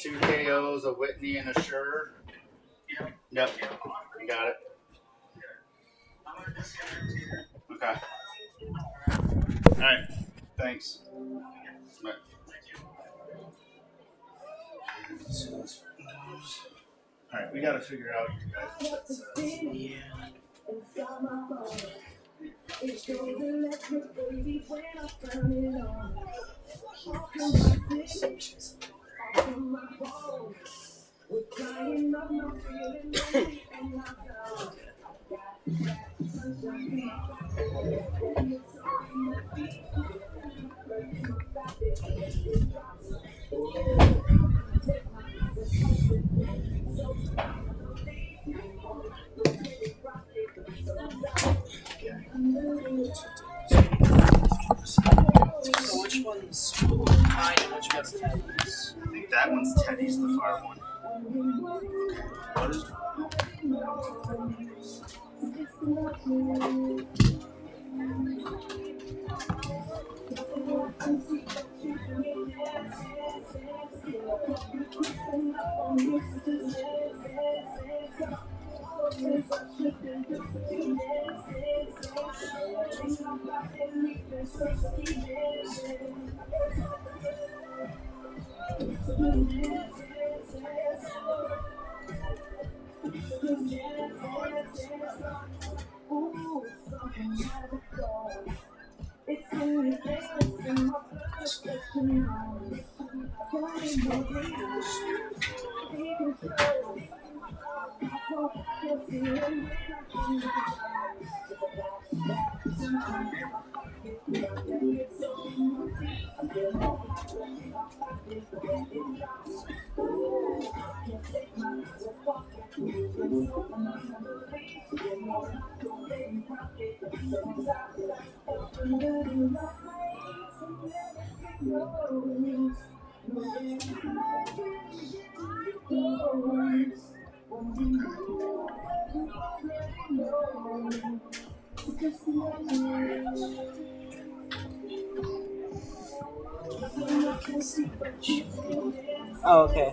2 KOs, a Whitney, and a Sure. Yep. You got it. Okay. All right. Thanks. Bye. All right, we got to figure out you guys. Yeah. So which one's mine and which one's Teddy's? I think that one's Teddy's, the far one. What is Oh, okay.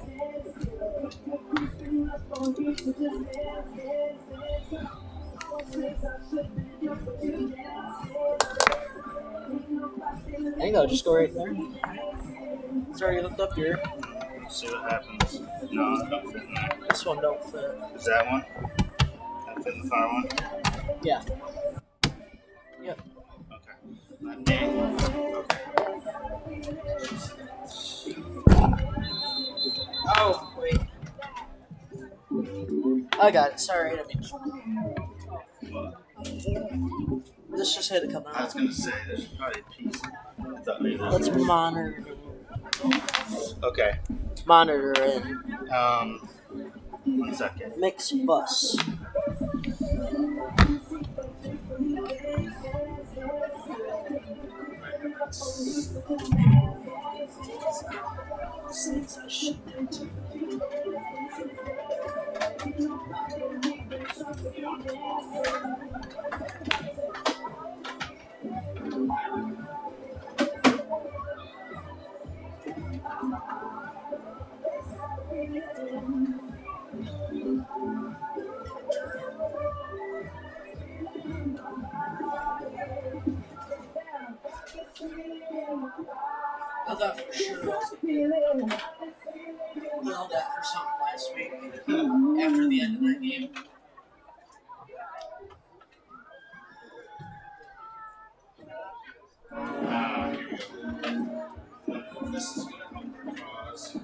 I think I'll just go right there. Sorry, looked up here. See what happens. No, it don't fit in there. This one don't fit. Is that one? That fit in the far one? Yeah. Yep. Okay. Oh, wait. I got it. Sorry, I didn't mean. This just had to come I was out. going to say, there's probably a piece. I thought maybe that Let's was- monitor. Okay. Monitor in. 1 second. Mix bus. I thought for sure we held that for something last week after the end of that game. This is going to help our cause.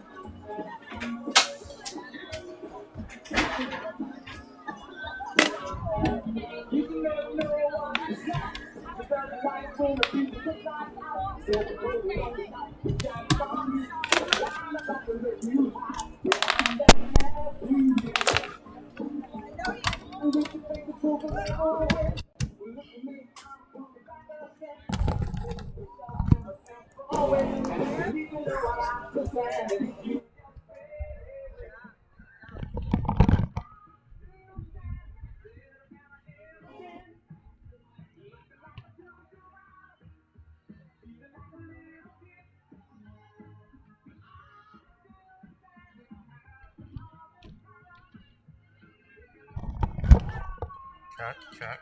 Check, check.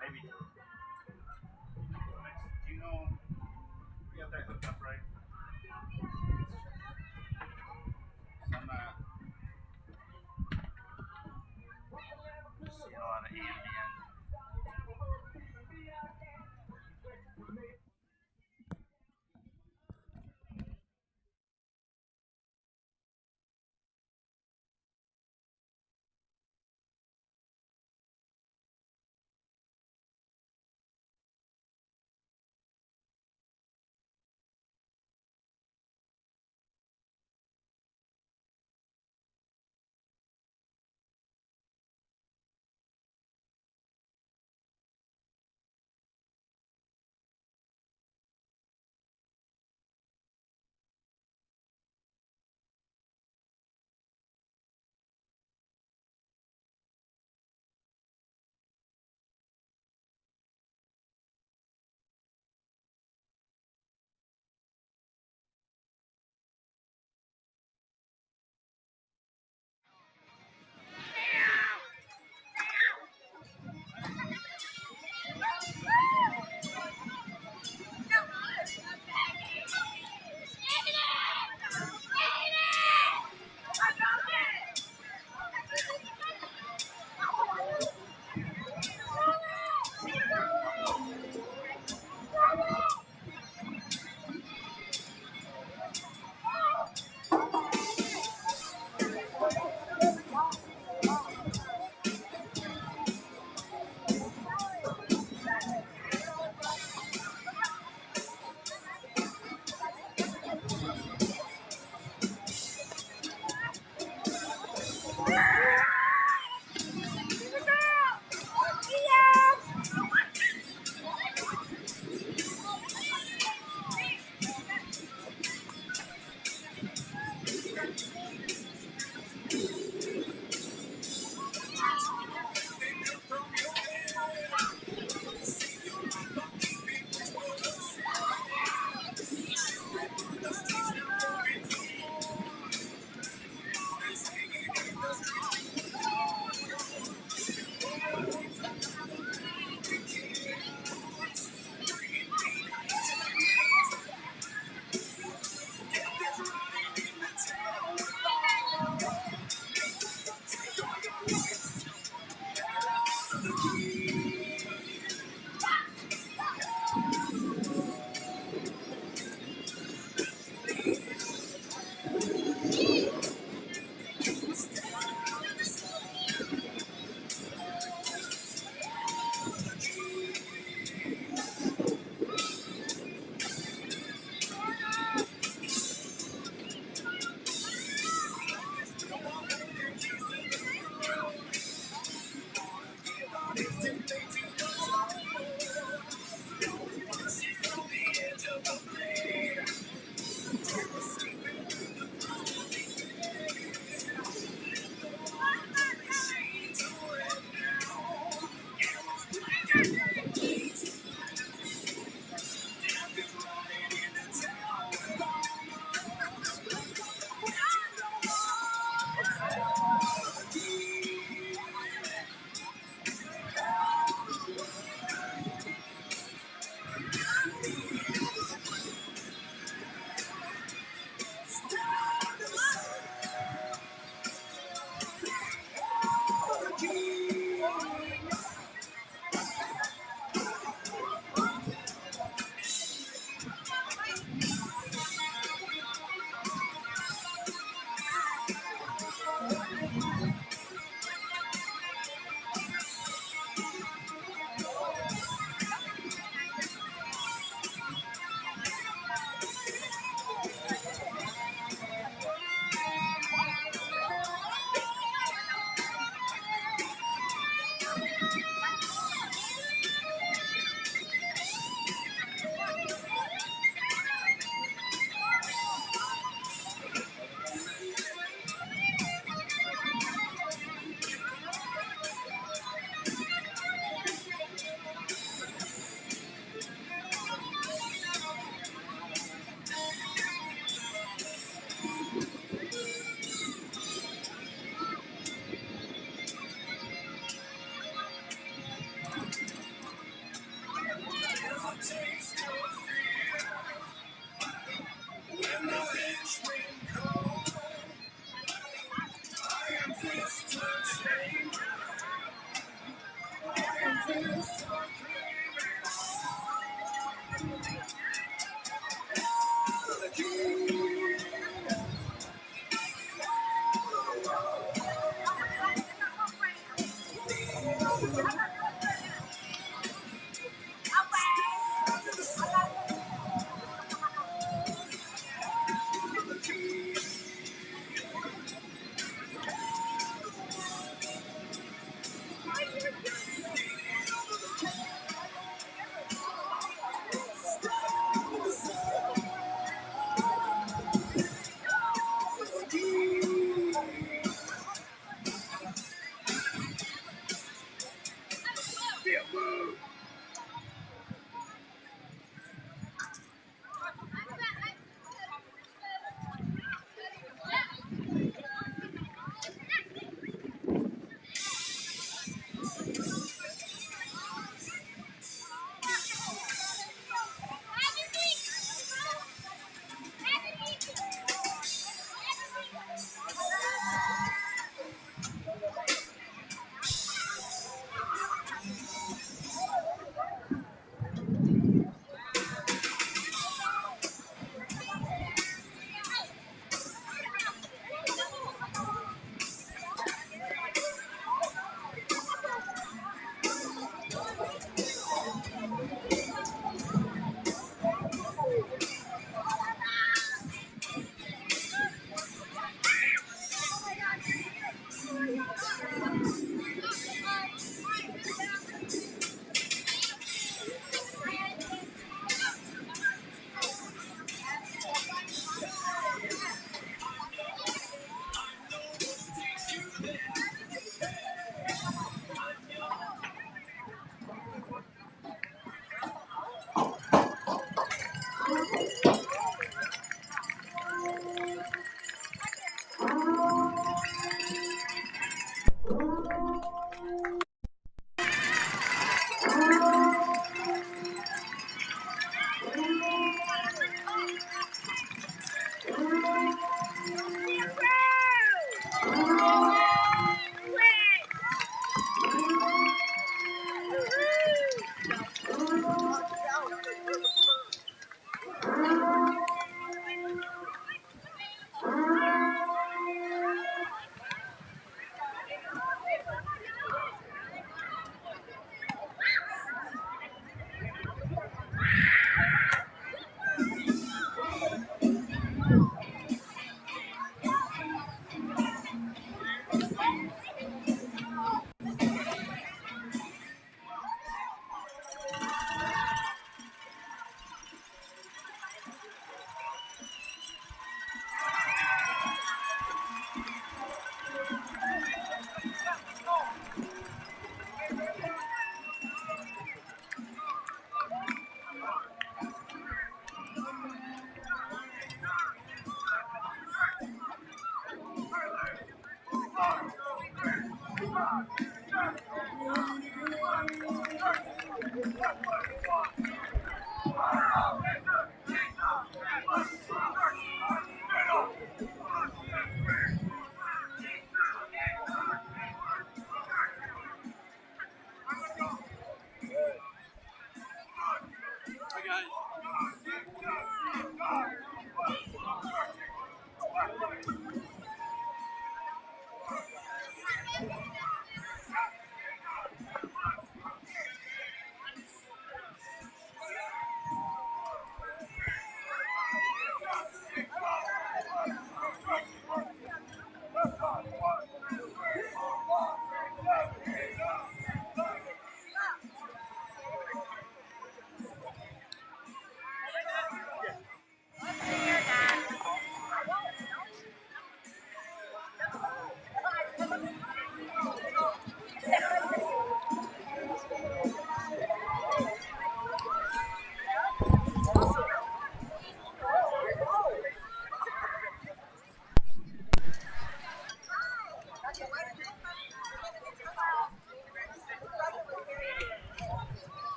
Maybe. Do you know? You got that hooked up right? Some, just seeing a lot of ambient.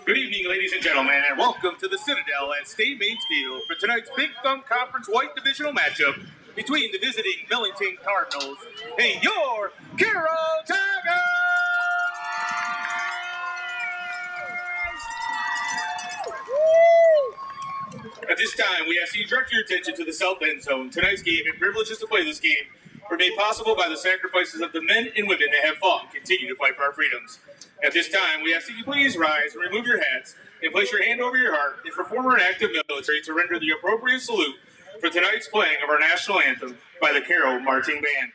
Good evening, ladies and gentlemen, and welcome to the Citadel at State Mainsfield for tonight's Big Thumb Conference White Divisional matchup between the visiting Millington Cardinals and your Caro Tigers! At this time, we ask you to direct your attention to the south end zone. Tonight's game and privileges to play this game were made possible by the sacrifices of the men and women that have fought and continue to fight for our freedoms. At this time, we ask that you please rise and remove your hats and place your hand over your heart if a former active military to render the appropriate salute for tonight's playing of our national anthem by the Caro Marching Band.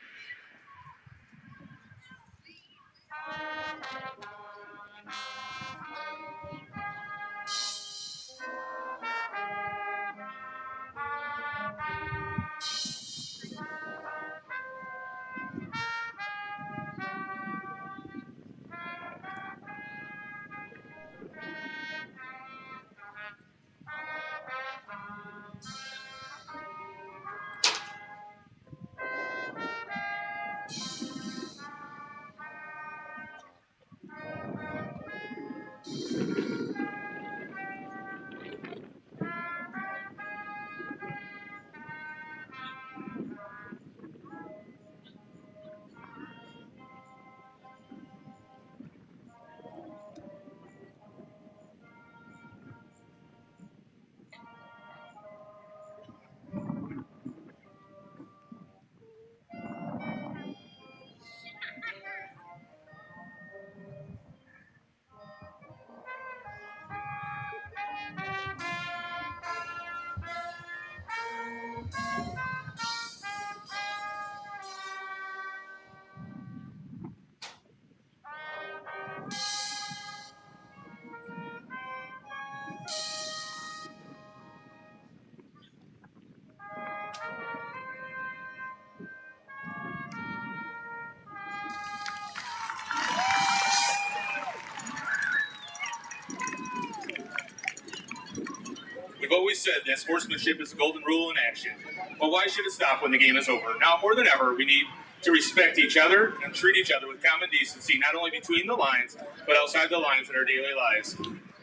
We've always said that sportsmanship is the golden rule in action. But why should it stop when the game is over? Now more than ever, we need to respect each other and treat each other with common decency, not only between the lines, but outside the lines in our daily lives.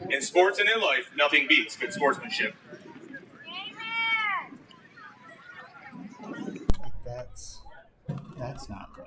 In sports and in life, nothing beats good sportsmanship. That's not right.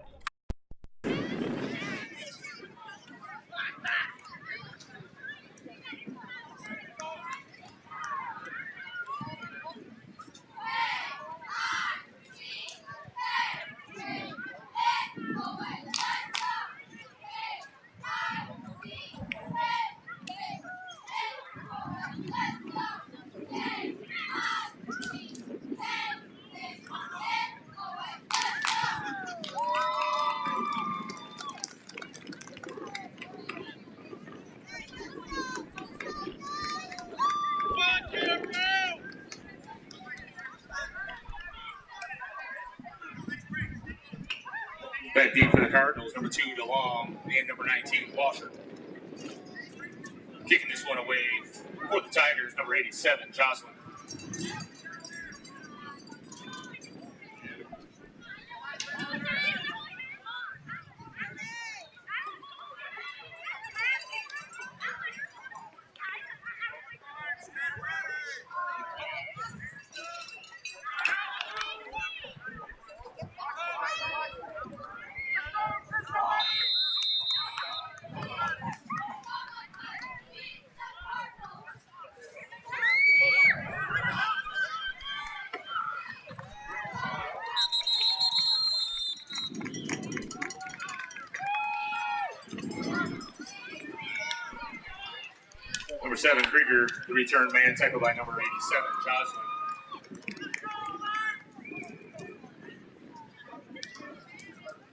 Back deep for the Cardinals, number 2, DeLong, and number 19, Washer. Kicking this one away for the Tigers, number 87, Jocelyn. 7, Krieger, the return man, tackled by number 87, Joslin.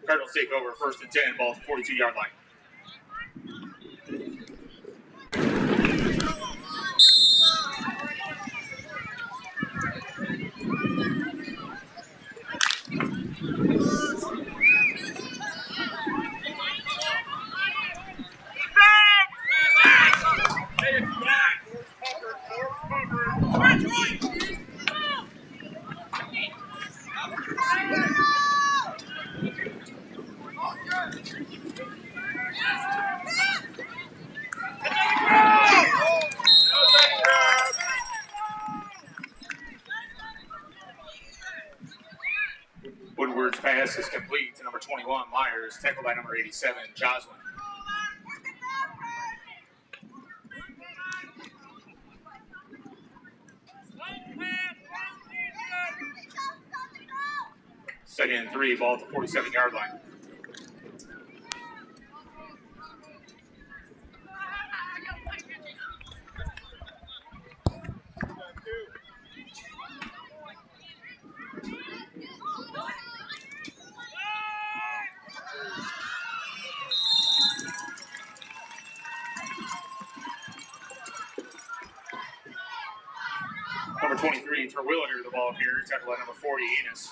Cardinals take over 1st and 10, ball at the 42-yard line. Woodward's pass is complete to number 21, Myers, tackled by number 87, Joslin. Second and 3, ball at the 47-yard line. Number 23, Terwilliger, the ball carrier, tackled by number 40, Enos.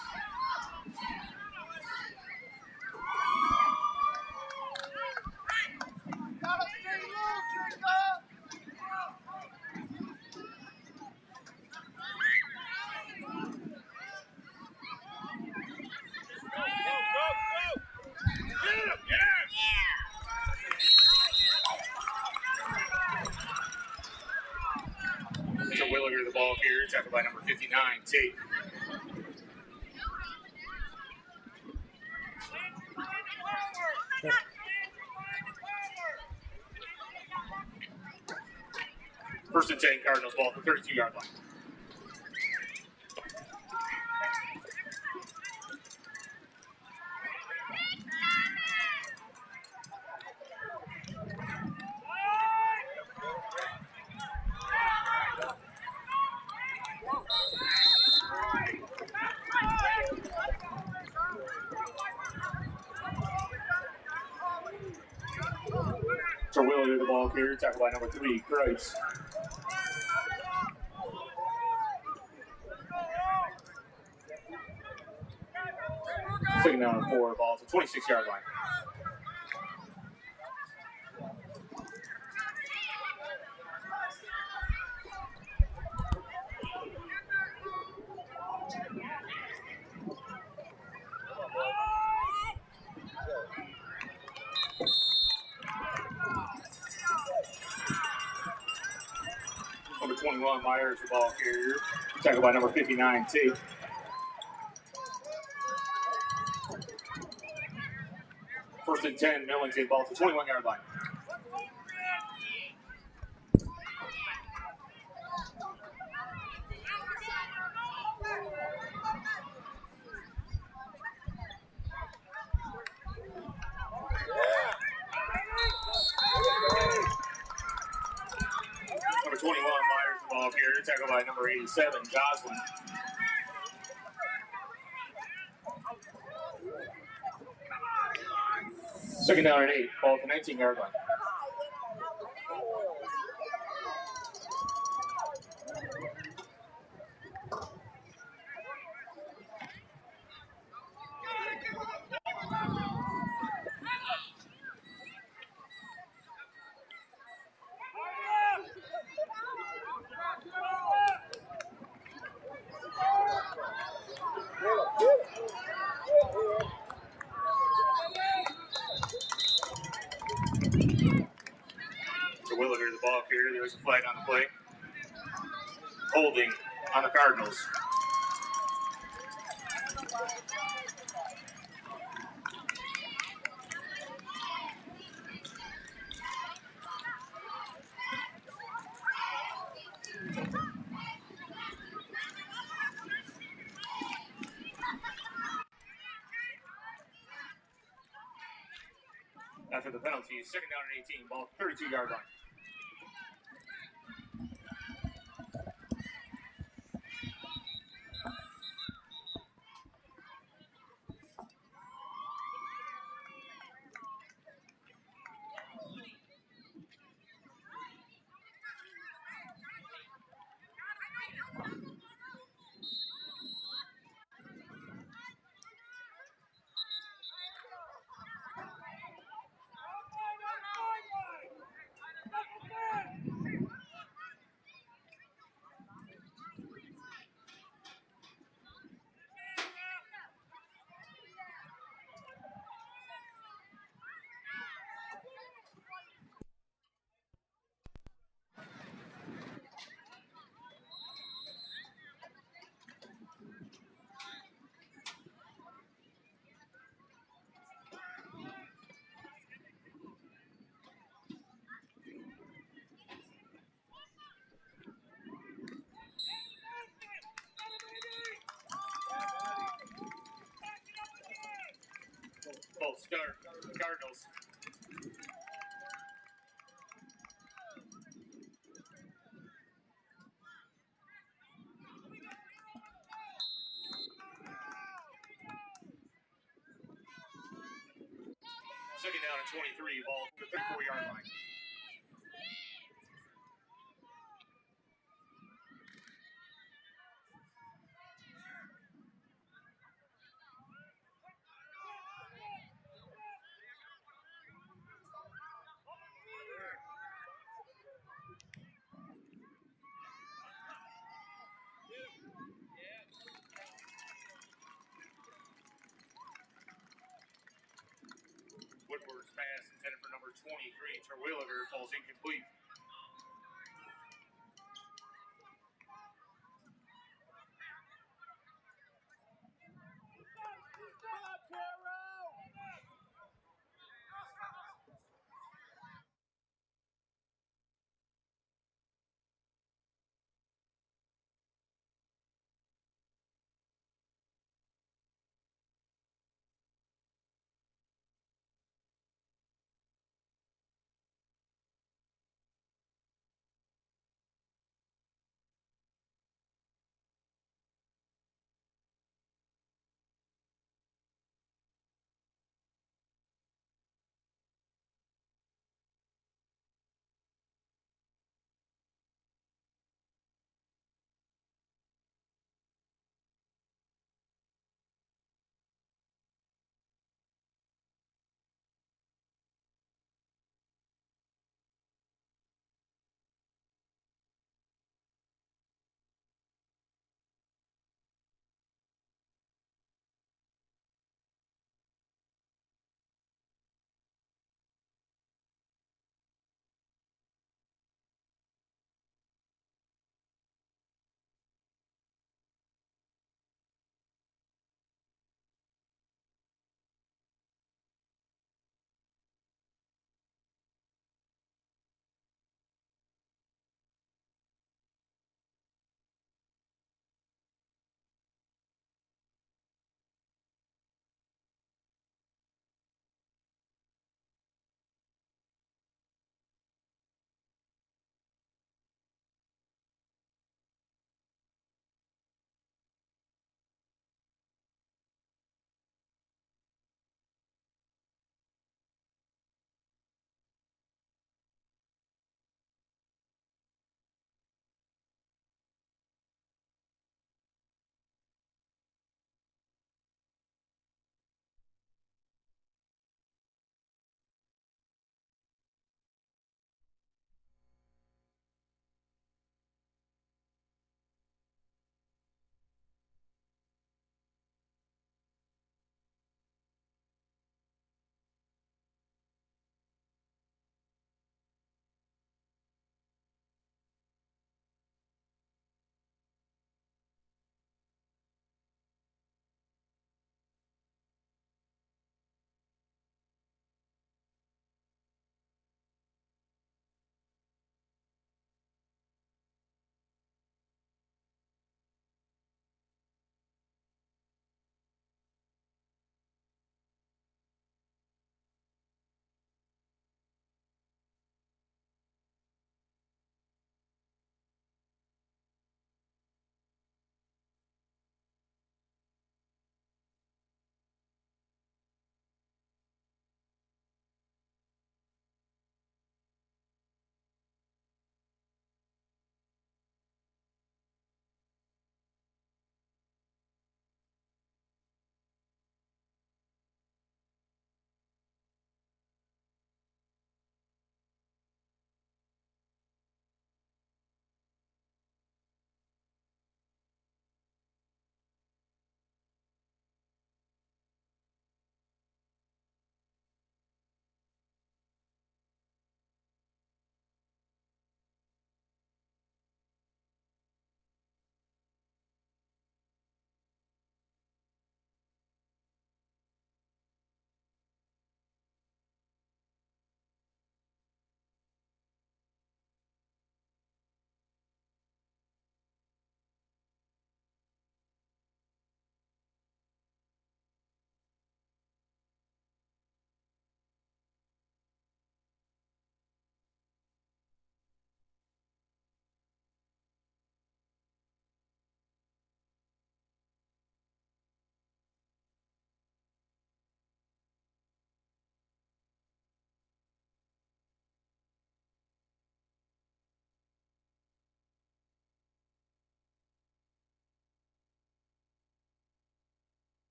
Terwilliger, the ball carrier, tackled by number 59, Tate. First and 10, Cardinals, ball at the 32-yard line. Terwilliger, the ball carrier, tackled by number 3, Price. Second down and 4, ball at the 26-yard line. Number 21, Myers, the ball carrier, tackled by number 59, Tate. First and 10, Millington, ball at the 21-yard line. Number 21, Myers, the ball carrier, tackled by number 87, Joslin. Second down and 8, ball at the 19-yard line. Terwilliger, the ball carrier, there was a flag on the play. Holding on the Cardinals. After the penalty, second down and 18, ball 32-yard line. False start. Cardinals. Second down and 23, ball from the 34-yard line. Woodward's pass intended for number 23, Terwilliger, falls incomplete.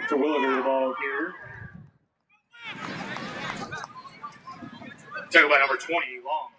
To Williger, the ball here. Tackle by number 20, Long.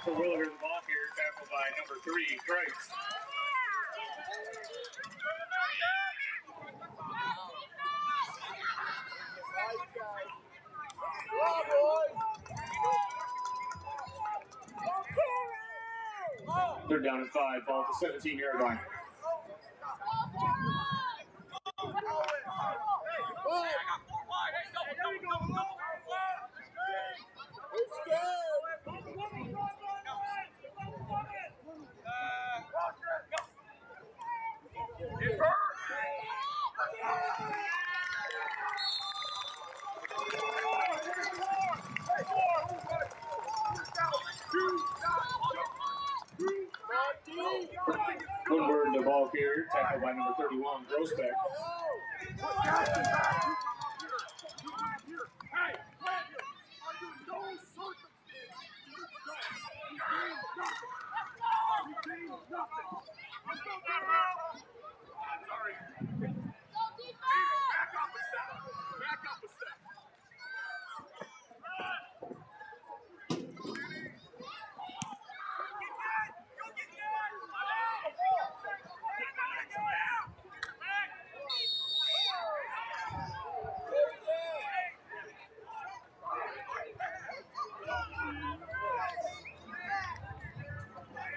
For Williger, the ball here, tackled by number 3, Christ. They're down at 5, ball at the 17-yard line. Woodward, the ball carrier, tackled by number 31, Grossbeck.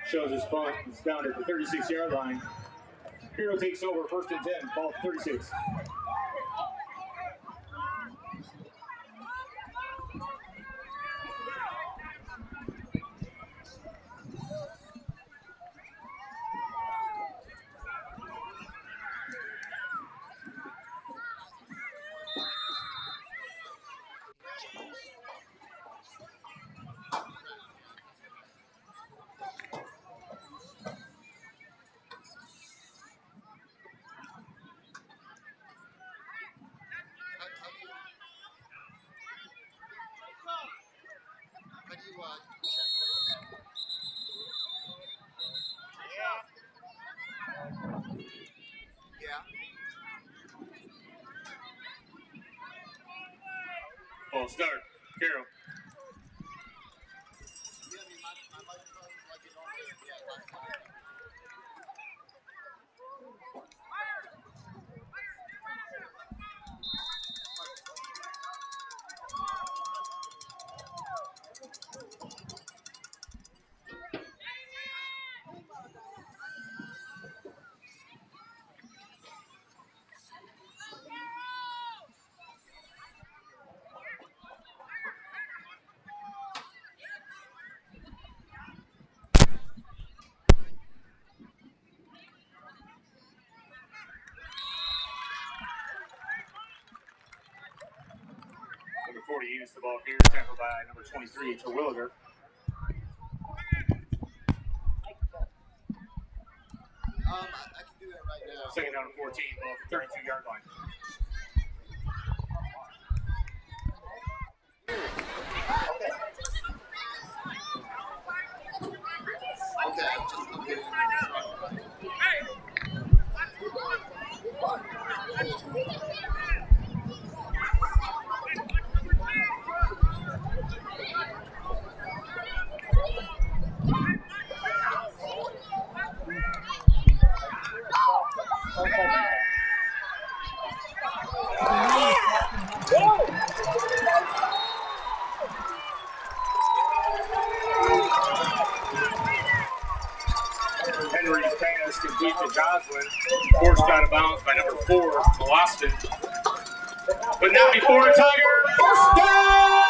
Shows his punt. It's down at the 36-yard line. Caro takes over, 1st and 10, ball at 36. Ball start, Caro. Number 48 is the ball here, tackled by number 23, to Williger. I can do that right now. Second down and 14, ball at the 32-yard line. Okay, I'm just looking at Henry's pass complete to Joslin. Forced out of bounds by number 4, Boston. But not before a Tiger. First down!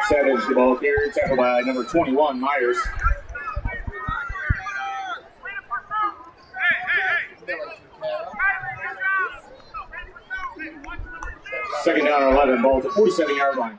Savage the ball carrier, tackled by number 21, Myers. Second down or 11, ball at the 47-yard line.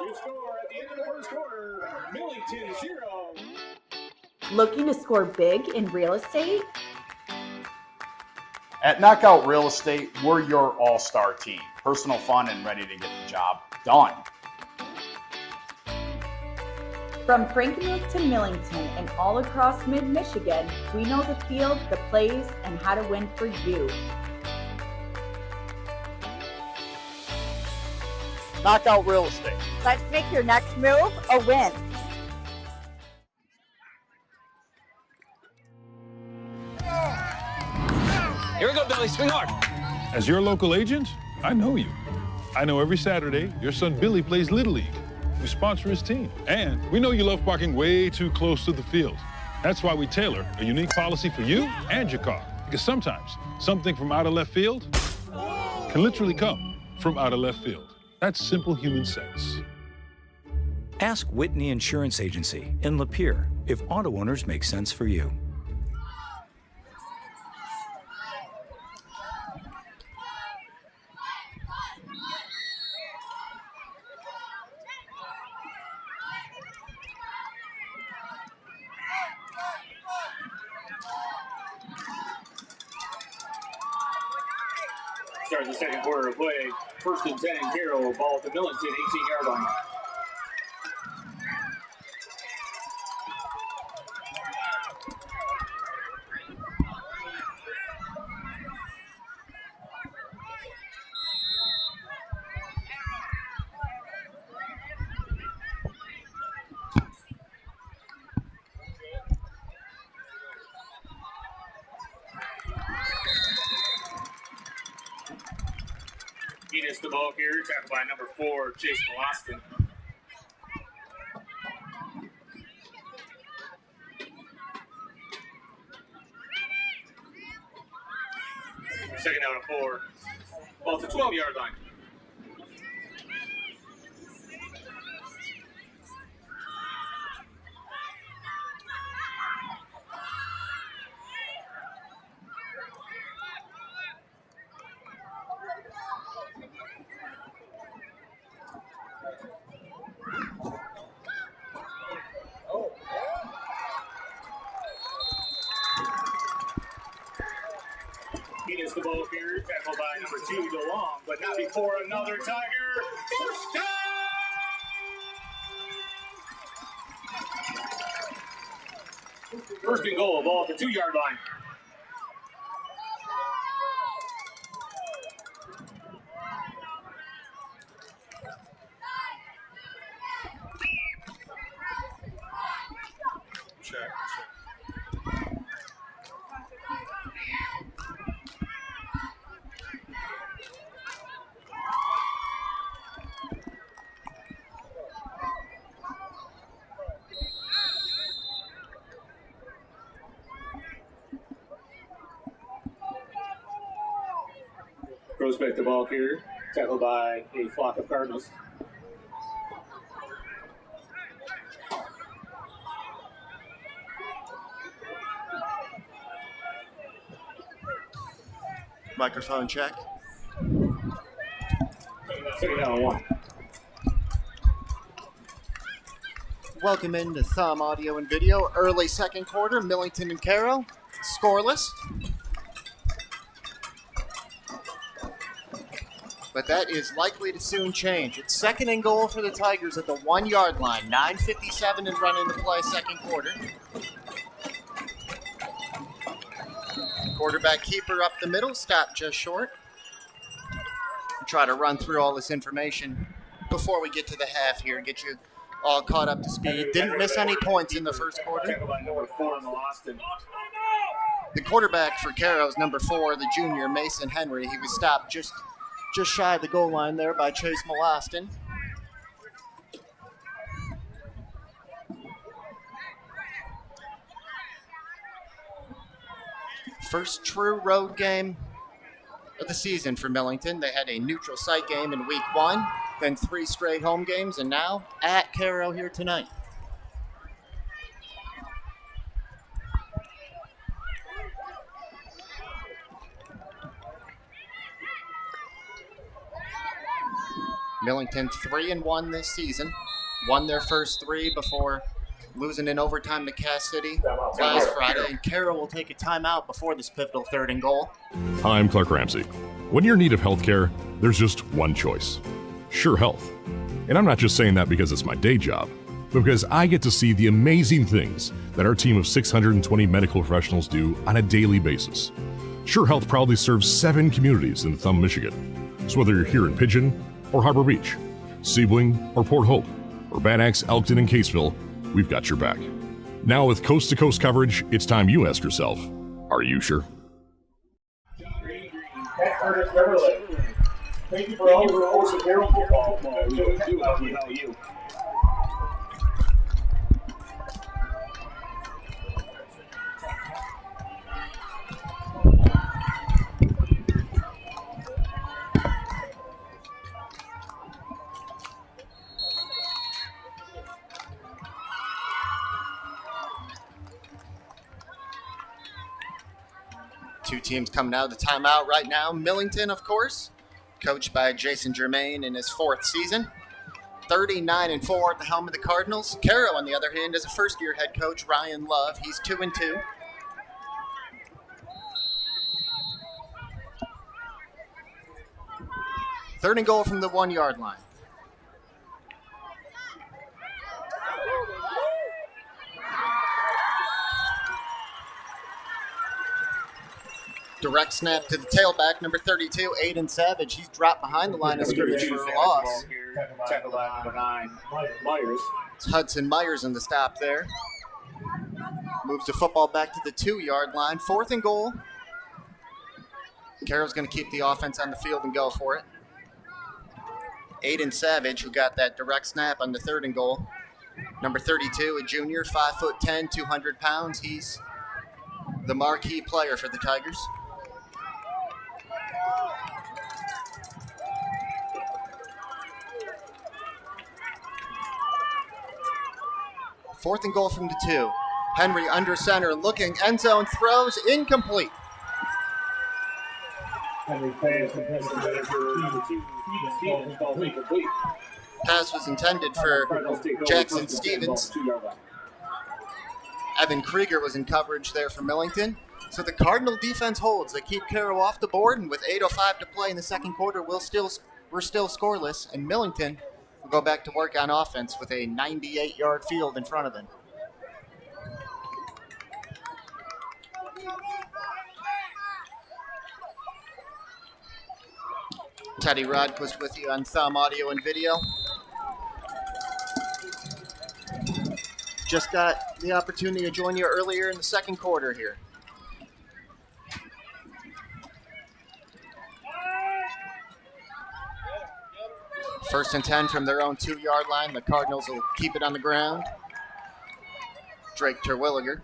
Your score at the end of the first quarter, Millington 0. Looking to score big in real estate? At Knockout Real Estate, we're your all-star team. Personal, fun, and ready to get the job done. From Frankenmuth to Millington and all across mid-Michigan, we know the field, the plays, and how to win for you. Knockout Real Estate. Let's make your next move a win. Here we go, Billy. Swing hard. As your local agent, I know you. I know every Saturday your son Billy plays Little League. We sponsor his team. And we know you love parking way too close to the field. That's why we tailor a unique policy for you and your car. Because sometimes something from out of left field can literally come from out of left field. That's simple human sense. Ask Whitney Insurance Agency in Lapeer if auto owners make sense for you. Start the second quarter of play. First and 10 in Caro, ball at the Millington 18-yard line. Enos the ball carrier, tackled by number 4, Jason Austin. Second down and 4. Ball to 12-yard line. Enos the ball carrier, tackled by number 2, DeLong, but not before another Tiger. First down! First and goal, ball at the 2-yard line. Throws back the ball carrier, tackled by a flock of Cardinals. Microphone check. Second down and 1. Welcome into Thumb Audio and Video. Early second quarter, Millington and Caro, scoreless. but that is likely to soon change. It's 2nd and goal for the Tigers at the 1-yard line. 9:57 and running to play, second quarter. Quarterback keeper up the middle, stopped just short. We'll try to run through all this information before we get to the half here, get you all caught up to speed. Didn't miss any points in the first quarter. The quarterback for Caro is number 4, the junior, Mason Henry. He was stopped just shy of the goal line there by Chase Molostin. First true road game of the season for Millington. They had a neutral site game in week 1, then 3 straight home games, and now at Caro here tonight. Millington 3-1 this season. Won their first 3 before losing in overtime to Cass City last Friday. And Caro will take a timeout before this pivotal 3rd and goal. Hi, I'm Clark Ramsey. When you're in need of health care, there's just one choice. Sure Health. And I'm not just saying that because it's my day job, but because I get to see the amazing things that our team of 620 medical professionals do on a daily basis. Sure Health proudly serves 7 communities in Thumb, Michigan. So whether you're here in Pigeon or Harbor Beach, Sebling or Port Hope, or Van Axe, Elkton, and Caseville, we've got your back. Now with coast-to-coast coverage, it's time you ask yourself, are you sure? Thank you for all your roles in Caro football. We do without you. Two teams coming out of the timeout right now. Millington, of course, coached by Jason Germain in his 4th season. 39-4 at the helm of the Cardinals. Caro, on the other hand, is a first-year head coach, Ryan Love. He's 2-2. Third and goal from the 1-yard line. Direct snap to the tailback, number 32, Aiden Savage. He's dropped behind the line of scrimmage for a loss. It's Hudson Myers in the stop there. Moves the football back to the 2-yard line. 4th and goal. Caro's going to keep the offense on the field and go for it. Aiden Savage, who got that direct snap on the 3rd and goal. Number 32, a junior, 5'10", 200 pounds. He's the marquee player for the Tigers. Fourth and goal from the 2. Henry under center, looking, end zone, throws, incomplete. Pass was intended for Jackson Stevens. Evan Krieger was in coverage there for Millington. So the Cardinal defense holds. They keep Caro off the board, and with 8:05 to play in the second quarter, we're still scoreless, and Millington will go back to work on offense with a 98-yard field in front of them. Teddy Rodquist with you on Thumb Audio and Video. Just got the opportunity to join you earlier in the second quarter here. First and 10 from their own 2-yard line. The Cardinals will keep it on the ground. Drake Terwilliger.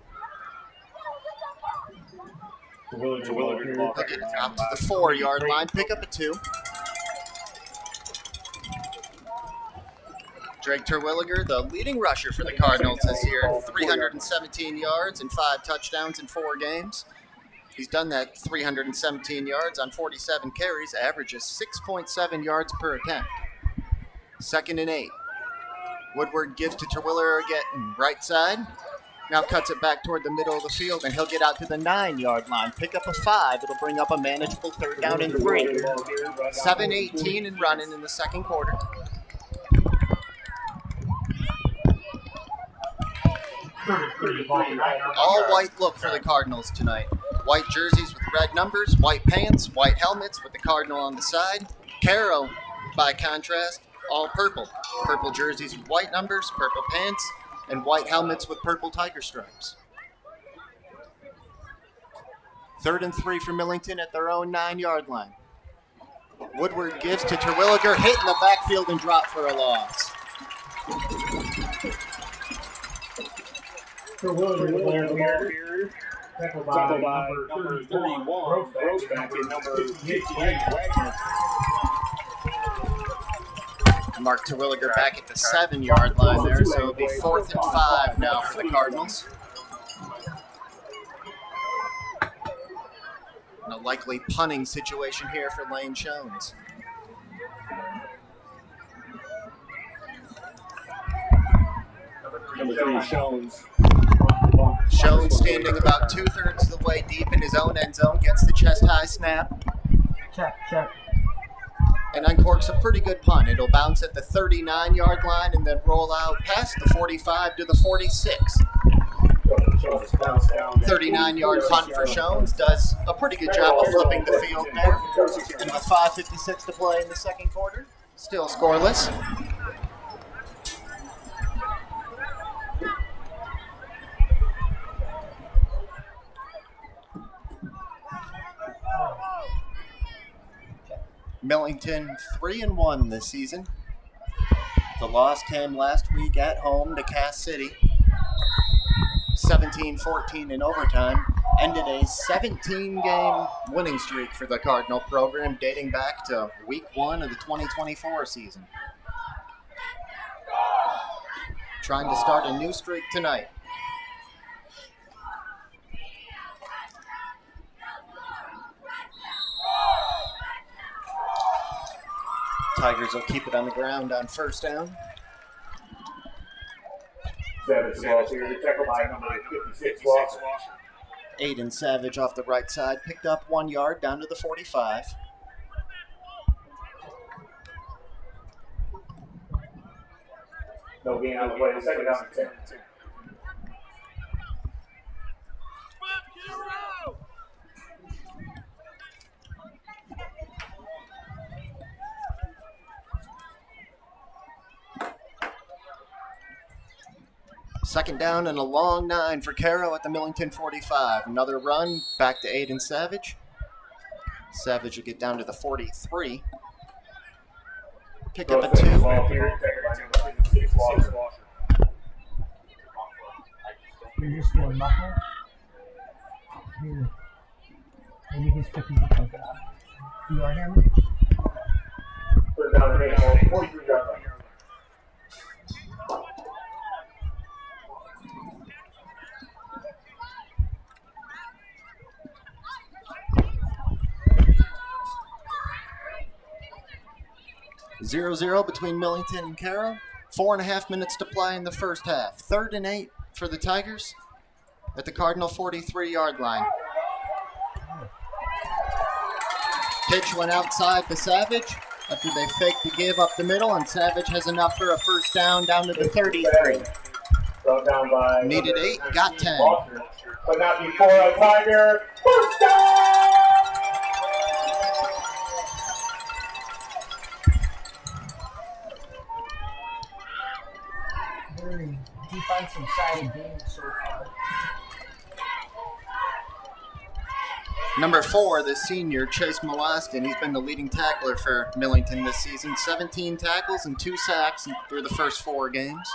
He'll get it out to the 4-yard line. Pick up a 2. Drake Terwilliger, the leading rusher for the Cardinals this year. 317 yards and 5 touchdowns in 4 games. He's done that 317 yards on 47 carries, averages 6.7 yards per attempt. Second and 8. Woodward gives to Terwilliger again, right side. Now cuts it back toward the middle of the field, and he'll get out to the 9-yard line. Pick up a 5. It'll bring up a manageable 3rd down and 3. 7:18 and running in the second quarter. All white look for the Cardinals tonight. White jerseys with red numbers, white pants, white helmets with the Cardinal on the side. Caro, by contrast, all purple. Purple jerseys with white numbers, purple pants, and white helmets with purple tiger stripes. 3rd and 3 for Millington at their own 9-yard line. Woodward gives to Terwilliger, hit in the backfield and dropped for a loss. Terwilliger, tackled by number 31, Grossback, and number 58, Wagner. Mark Terwilliger back at the 7-yard line there, so it'll be 4th and 5 now for the Cardinals. And a likely punting situation here for Lane Shones. Number 3, Shones. Shones standing about 2/3 of the way deep in his own end zone, gets the chest-high snap. Check. And uncorks a pretty good punt. It'll bounce at the 39-yard line and then roll out past the 45 to the 46. 39-yard punt for Shones. Does a pretty good job of flipping the field there. And with 5:56 to play in the second quarter, still scoreless. Millington 3-1 this season. The loss came last week at home to Cass City. 17-14 in overtime. Ended a 17-game winning streak for the Cardinal program dating back to week 1 of the 2024 season. Trying to start a new streak tonight. Tigers will keep it on the ground on 1st down. Aiden Savage off the right side, picked up 1 yard down to the 45. No gain on the play. 2nd down and 10. Second down and a long 9 for Caro at the Millington 45. Another run back to Aiden Savage. Savage will get down to the 43. Pick up a 2. You're just doing muffler? Maybe he's picking up like that. You are him? Put it down to 43 yards. 0-0 between Millington and Caro. 4.5 minutes to play in the first half. 3rd and 8 for the Tigers at the Cardinal 43-yard line. Pitch went outside to Savage after they faked the give up the middle, and Savage has enough for a 1st down to the 33. Needed 8, got 10. But not before a Tiger. 1st down! Very defensive side of game so far. Number 4, the senior, Chase Molaston. He's been the leading tackler for Millington this season. 17 tackles and 2 sacks through the first 4 games.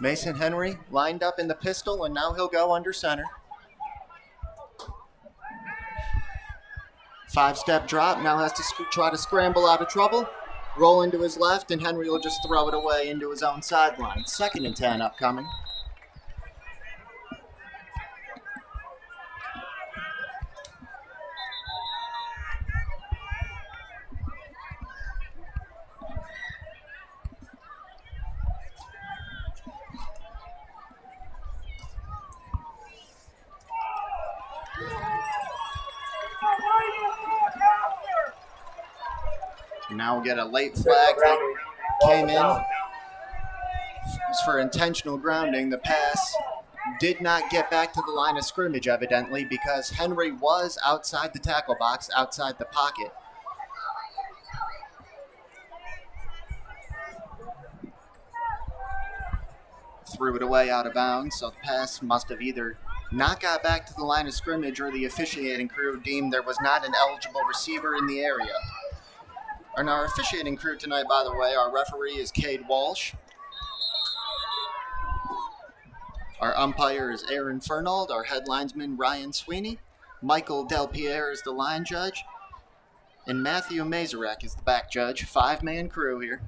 Mason Henry lined up in the pistol, and now he'll go under center. 5-step drop, now has to try to scramble out of trouble. Roll into his left, and Henry will just throw it away into his own sideline. 2nd and 10 upcoming. Now we'll get a late flag that came in. It was for intentional grounding. The pass did not get back to the line of scrimmage, evidently, because Henry was outside the tackle box, outside the pocket. Threw it away out of bounds, so the pass must have either not got back to the line of scrimmage or the officiating crew deemed there was not an eligible receiver in the area. And our officiating crew tonight, by the way, our referee is Cade Walsh. Our umpire is Aaron Fernald. Our head linesman, Ryan Sweeney. Michael Delpierre is the line judge. And Matthew Mazurek is the back judge. 5-man crew here.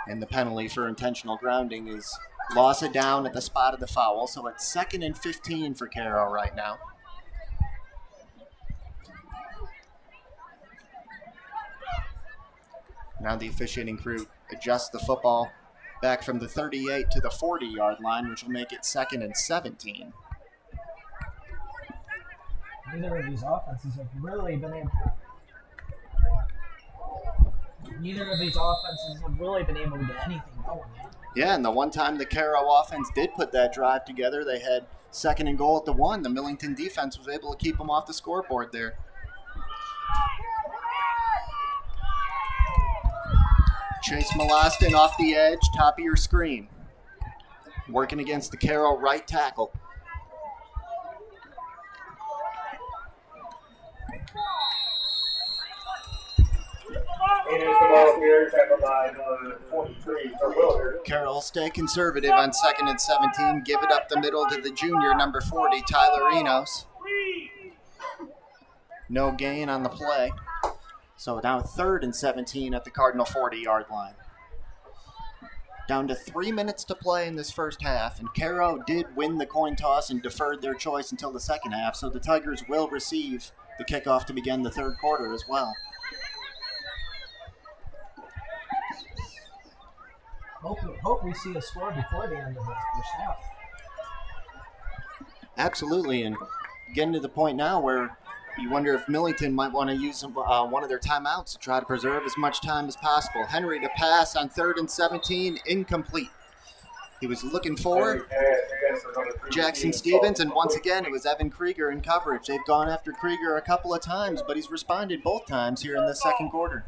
And the penalty for intentional grounding is loss of down at the spot of the foul. So it's 2nd and 15 for Caro right now. Now the officiating crew adjusts the football back from the 38 to the 40-yard line, which will make it 2nd and 17. Neither of these offenses have really been able to get anything going. Yeah, and the one time the Caro offense did put that drive together, they had 2nd and goal at the 1. The Millington defense was able to keep them off the scoreboard there. Chase Molostin off the edge, top of your screen. Working against the Caro right tackle. Caro will stay conservative on 2nd and 17. Give it up the middle to the junior, number 40, Tyler Enos. No gain on the play. So now 3rd and 17 at the Cardinal 40-yard line. Down to 3 minutes to play in this first half, and Caro did win the coin toss and deferred their choice until the second half, so the Tigers will receive the kickoff to begin the third quarter as well. Hope we see a score before the end of the first half. Absolutely, and getting to the point now where you wonder if Millington might want to use one of their timeouts to try to preserve as much time as possible. Henry to pass on 3rd and 17, incomplete. He was looking for Jackson Stevens, and once again it was Evan Krieger in coverage. They've gone after Krieger a couple of times, but he's responded both times here in the second quarter.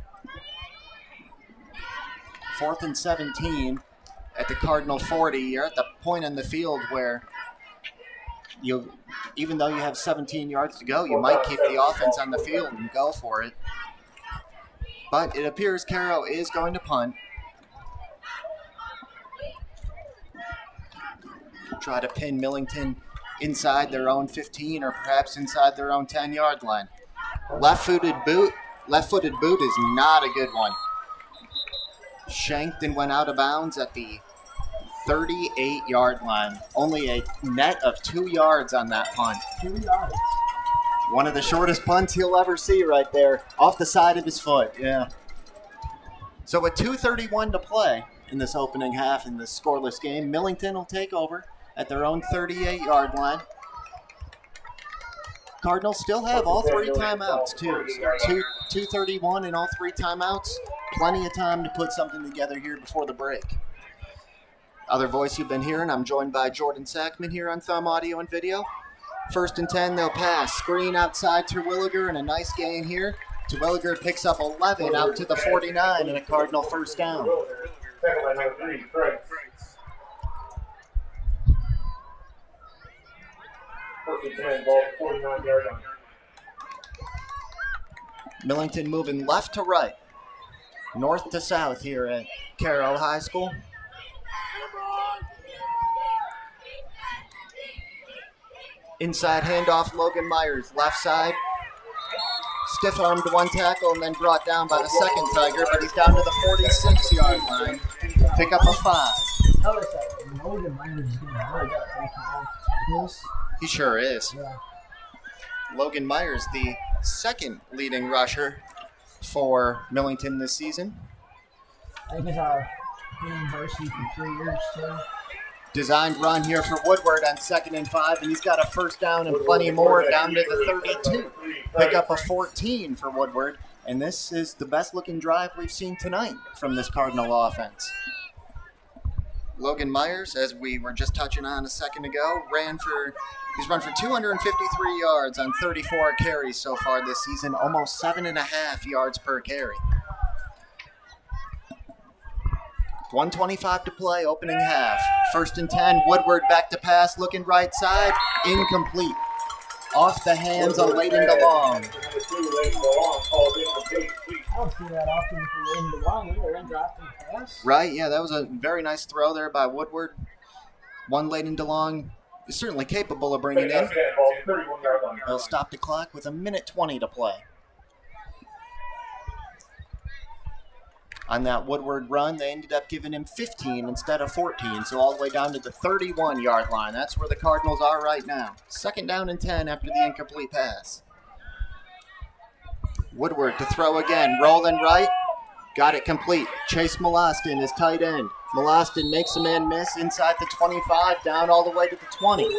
4th and 17 at the Cardinal 40. You're at the point in the field where even though you have 17 yards to go, you might keep the offense on the field and go for it. But it appears Caro is going to punt. Try to pin Millington inside their own 15 or perhaps inside their own 10-yard line. Left-footed boot is not a good one. Shanked and went out of bounds at the 38-yard line. Only a net of 2 yards on that punt. 2 yards. One of the shortest punts he'll ever see right there, off the side of his foot. Yeah. So with 2:31 to play in this opening half in this scoreless game, Millington will take over at their own 38-yard line. Cardinals still have all 3 timeouts too. So 2:31 and all 3 timeouts. Plenty of time to put something together here before the break. Other voice you've been hearing, I'm joined by Jordan Sackman here on Thumb Audio and Video. 1st and 10, they'll pass. Screen outside Terwilliger and a nice gain here. Terwilliger picks up 11 out to the 49 and a Cardinal first down. Millington moving left to right, north to south here at Caro High School. Inside handoff, Logan Myers, left side. Stiff-armed one tackle and then brought down by the second Tiger, but he's down to the 46-yard line. Pick up a 5. Notice that Logan Myers is getting really good at making all this. He sure is. Yeah. Logan Myers, the second leading rusher for Millington this season. I think he's been in varsity for 3 years too. Designed run here for Woodward on 2nd and 5, and he's got a first down and plenty more down to the 32. Pick up a 14 for Woodward, and this is the best looking drive we've seen tonight from this Cardinal offense. Logan Myers, as we were just touching on a second ago, he's run for 253 yards on 34 carries so far this season, almost 7.5 yards per carry. 1:25 to play, opening half. 1st and 10, Woodward back to pass, looking right side, incomplete. Off the hands of Layden DeLong. I don't see that often for Layden DeLong. They're in drop and pass. Right, yeah, that was a very nice throw there by Woodward. One Layden DeLong is certainly capable of bringing in. They'll stop the clock with 1:20 to play. On that Woodward run, they ended up giving him 15 instead of 14, so all the way down to the 31-yard line. That's where the Cardinals are right now. 2nd down and 10 after the incomplete pass. Woodward to throw again, rolling right. Got it complete. Chase Molostin is tight end. Molostin makes a man miss inside the 25, down all the way to the 20.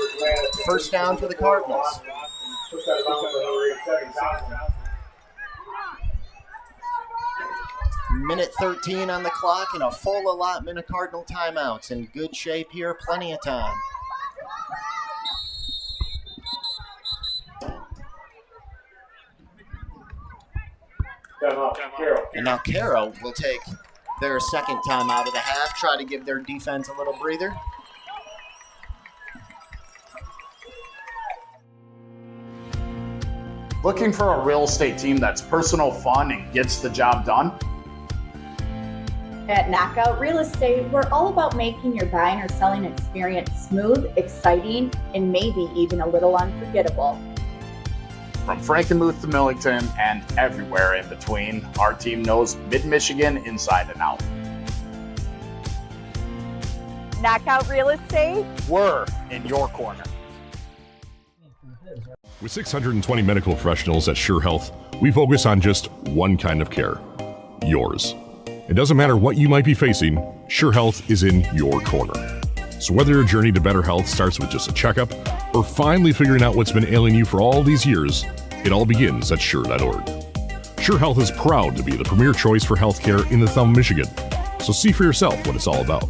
First down for the Cardinals. Minute 13 on the clock and a full allotment of Cardinal timeouts. In good shape here, plenty of time. And now Caro will take their 2nd timeout of the half, try to give their defense a little breather. Looking for a real estate team that's personal, fun, and gets the job done? At Knockout Real Estate, we're all about making your buying or selling experience smooth, exciting, and maybe even a little unforgettable. From Frankenmuth to Millington and everywhere in between, our team knows Mid-Michigan inside and out. Knockout Real Estate? We're in your corner. With 620 medical professionals at Sure Health, we focus on just one kind of care, yours. It doesn't matter what you might be facing, Sure Health is in your corner. So whether your journey to better health starts with just a checkup or finally figuring out what's been ailing you for all these years, it all begins at Sure.org. Sure Health is proud to be the premier choice for healthcare in the Thumb, Michigan. So see for yourself what it's all about.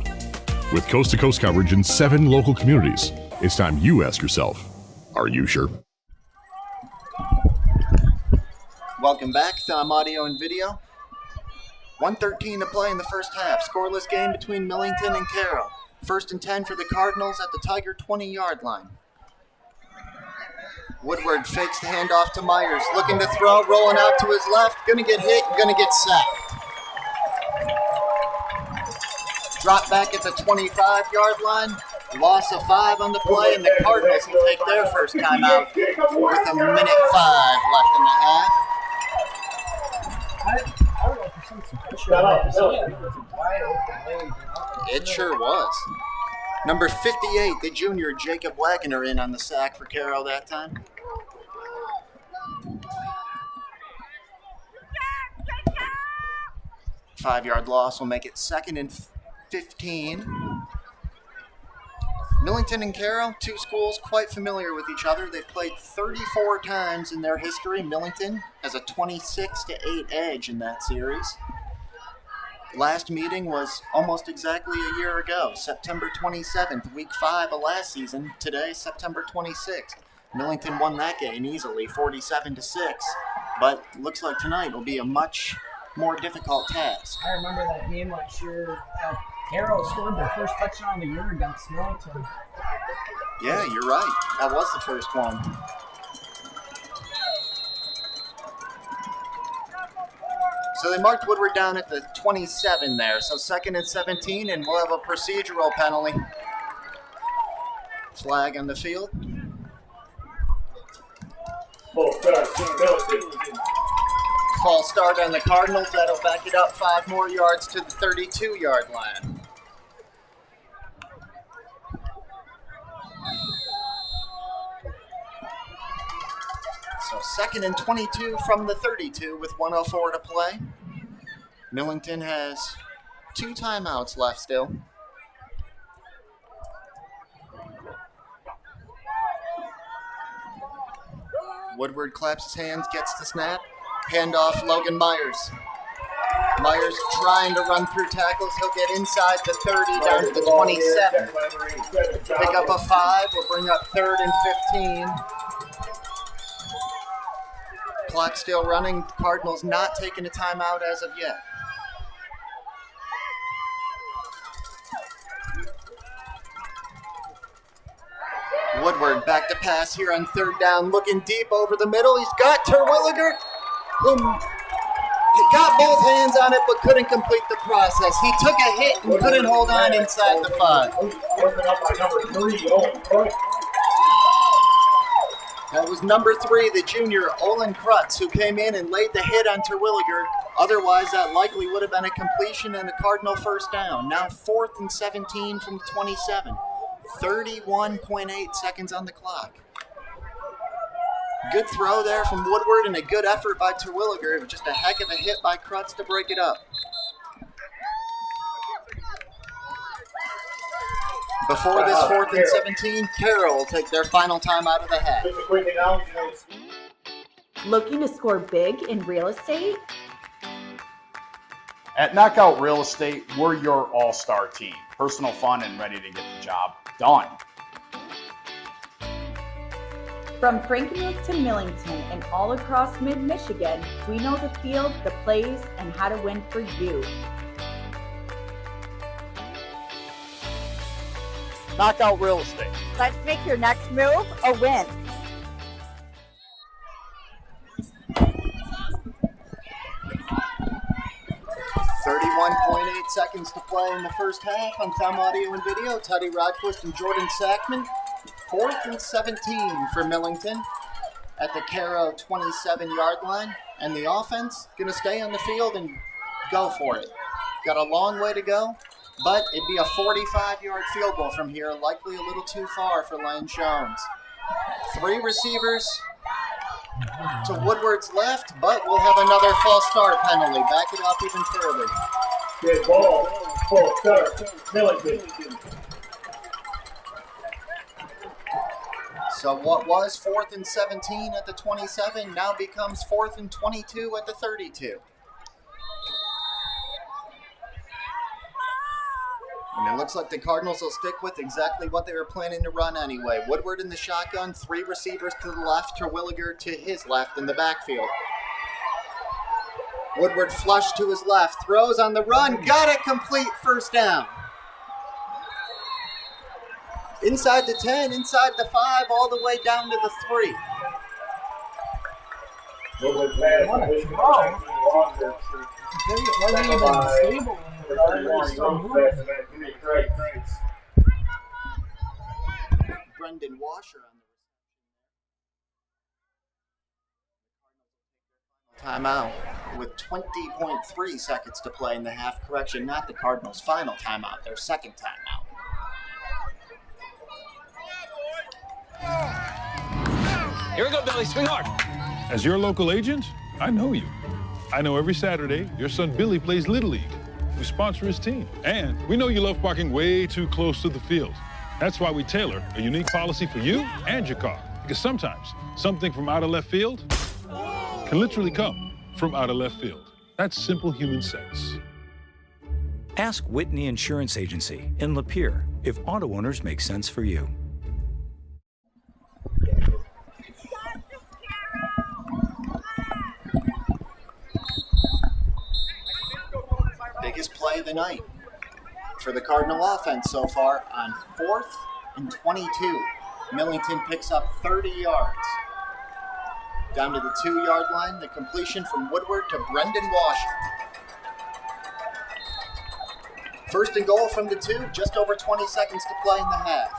With coast-to-coast coverage in 7 local communities, it's time you ask yourself, are you sure? Welcome back, Thumb Audio and Video. 1:13 to play in the first half. Scoreless game between Millington and Caro. 1st and 10 for the Cardinals at the Tiger 20-yard line. Woodward fakes the handoff to Myers. Looking to throw, rolling out to his left. Gonna get hit, gonna get sacked. Drop back at the 25-yard line. Loss of 5 on the play, and the Cardinals will take their first timeout with 1:05 left in the half. I don't know if there's some pressure on this. It was a wide open lane. It sure was. Number 58, the junior Jacob Wagner in on the sack for Caro that time. Five-yard loss will make it 2nd and 15. Millington and Caro, 2 schools quite familiar with each other. They've played 34 times in their history. Millington has a 26-8 edge in that series. Last meeting was almost exactly a year ago, September 27th, week 5 of last season. Today, September 26th. Millington won that game easily, 47-6. But looks like tonight will be a much more difficult task. I remember that game last year. Caro scored their first touchdown of the year against Millington. Yeah, you're right. That was the first one. So they marked Woodward down at the 27 there. So 2nd and 17, and we'll have a procedural penalty. Flag on the field. False start on the Cardinals. That'll back it up 5 more yards to the 32-yard line. So 2nd and 22 from the 32 with 1:04 to play. Millington has 2 timeouts left still. Woodward claps his hands, gets the snap. Handoff, Logan Myers. Myers trying to run through tackles. He'll get inside the 30, down to the 27. Pick up a 5. We'll bring up 3rd and 15. Clock still running. Cardinals not taking a timeout as of yet. Woodward back to pass here on 3rd down, looking deep over the middle. He's got Terwilliger, who got both hands on it but couldn't complete the process. He took a hit and couldn't hold on inside the 5. That was number 3, the junior, Olin Krutz, who came in and laid the hit on Terwilliger. Otherwise, that likely would have been a completion and a Cardinal first down. Now 4th and 17 from 27. 31.8 seconds on the clock. Good throw there from Woodward and a good effort by Terwilliger. It was just a heck of a hit by Krutz to break it up. Before this 4th and 17, Caro will take their final time out of the half. Looking to score big in real estate? At Knockout Real Estate, we're your all-star team. Personal, fun, and ready to get the job done. From Frankenmuth to Millington and all across mid-Michigan, we know the field, the plays, and how to win for you. Knockout Real Estate. Let's make your next move a win. .8 seconds to play in the first half on Thumb Audio and Video. Teddy Rodquist and Jordan Sackman. 4th and 17 for Millington at the Caro 27-yard line. And the offense going to stay on the field and go for it. Got a long way to go, but it'd be a 45-yard field goal from here, likely a little too far for Lane Jones. 3 receivers to Woodward's left, but we'll have another false start penalty. Back it up even further. Good ball. False start. Millington. So what was 4th and 17 at the 27 now becomes 4th and 22 at the 32. And it looks like the Cardinals will stick with exactly what they were planning to run anyway. Woodward in the shotgun, 3 receivers to the left, Terwilliger to his left in the backfield. Woodward flush to his left, throws on the run, got it complete, first down. Inside the 10, inside the 5, all the way down to the 3. Brendan Washer on the timeout with 20.3 seconds to play in the half. Correction, not the Cardinals' final timeout, their second timeout. Here we go, Billy. Swing hard. As your local agent, I know you. I know every Saturday your son Billy plays Little League. We sponsor his team. And we know you love parking way too close to the field. That's why we tailor a unique policy for you and your car. Because sometimes something from out of left field can literally come from out of left field. That's simple human sense. Ask Whitney Insurance Agency in Lapeer if auto owners make sense for you. Biggest play of the night for the Cardinal offense so far on 4th and 22. Millington picks up 30 yards. Down to the 2-yard line, the completion from Woodward to Brendan Washer. First and goal from the 2, just over 20 seconds to play in the half.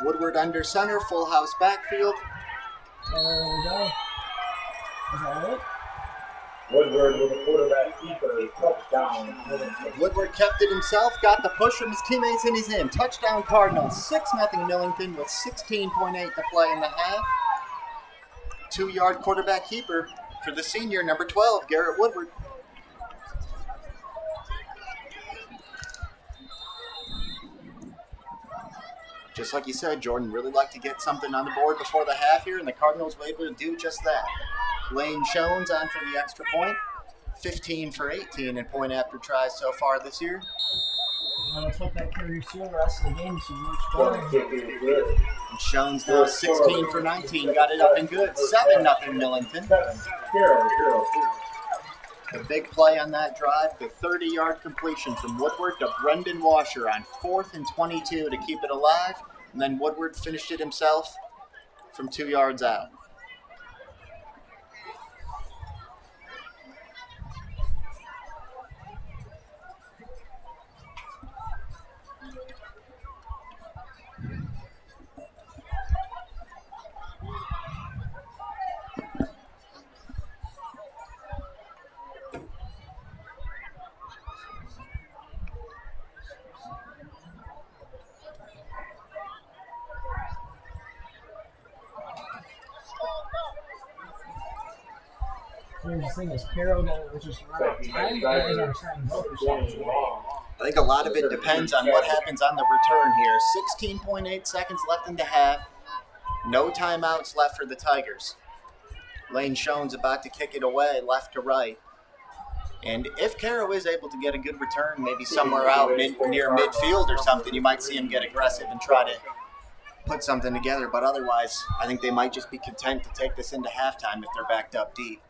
Woodward under center, full house backfield. There we go. Is that it? Woodward with a quarterback keeper, touchdown. Woodward kept it himself, got the push from his teammates, and he's in. Touchdown Cardinals, 6-0 Millington with 16.8 to play in the half. 2-yard quarterback keeper for the senior, number 12, Garrett Woodward. just like you said, Jordan, really like to get something on the board before the half here, and the Cardinals were able to do just that. Lane Jones on for the extra point, 15 for 18 in point after tries so far this year. Well, let's hope that carries through the rest of the game so much fun. And Jones now 16 for 19, got it up and good, 7-0 Millington. The big play on that drive, the 30-yard completion from Woodward to Brendan Washer on 4th and 22 to keep it alive, and then Woodward finished it himself from 2 yards out. Here's the thing is, Caro was just run out of time. You guys are trying to go for something. I think a lot of it depends on what happens on the return here. 16.8 seconds left in the half. No timeouts left for the Tigers. Lane Jones about to kick it away left to right. And if Caro is able to get a good return, maybe somewhere out near midfield or something, you might see him get aggressive and try to put something together. But otherwise, I think they might just be content to take this into halftime if they're backed up deep.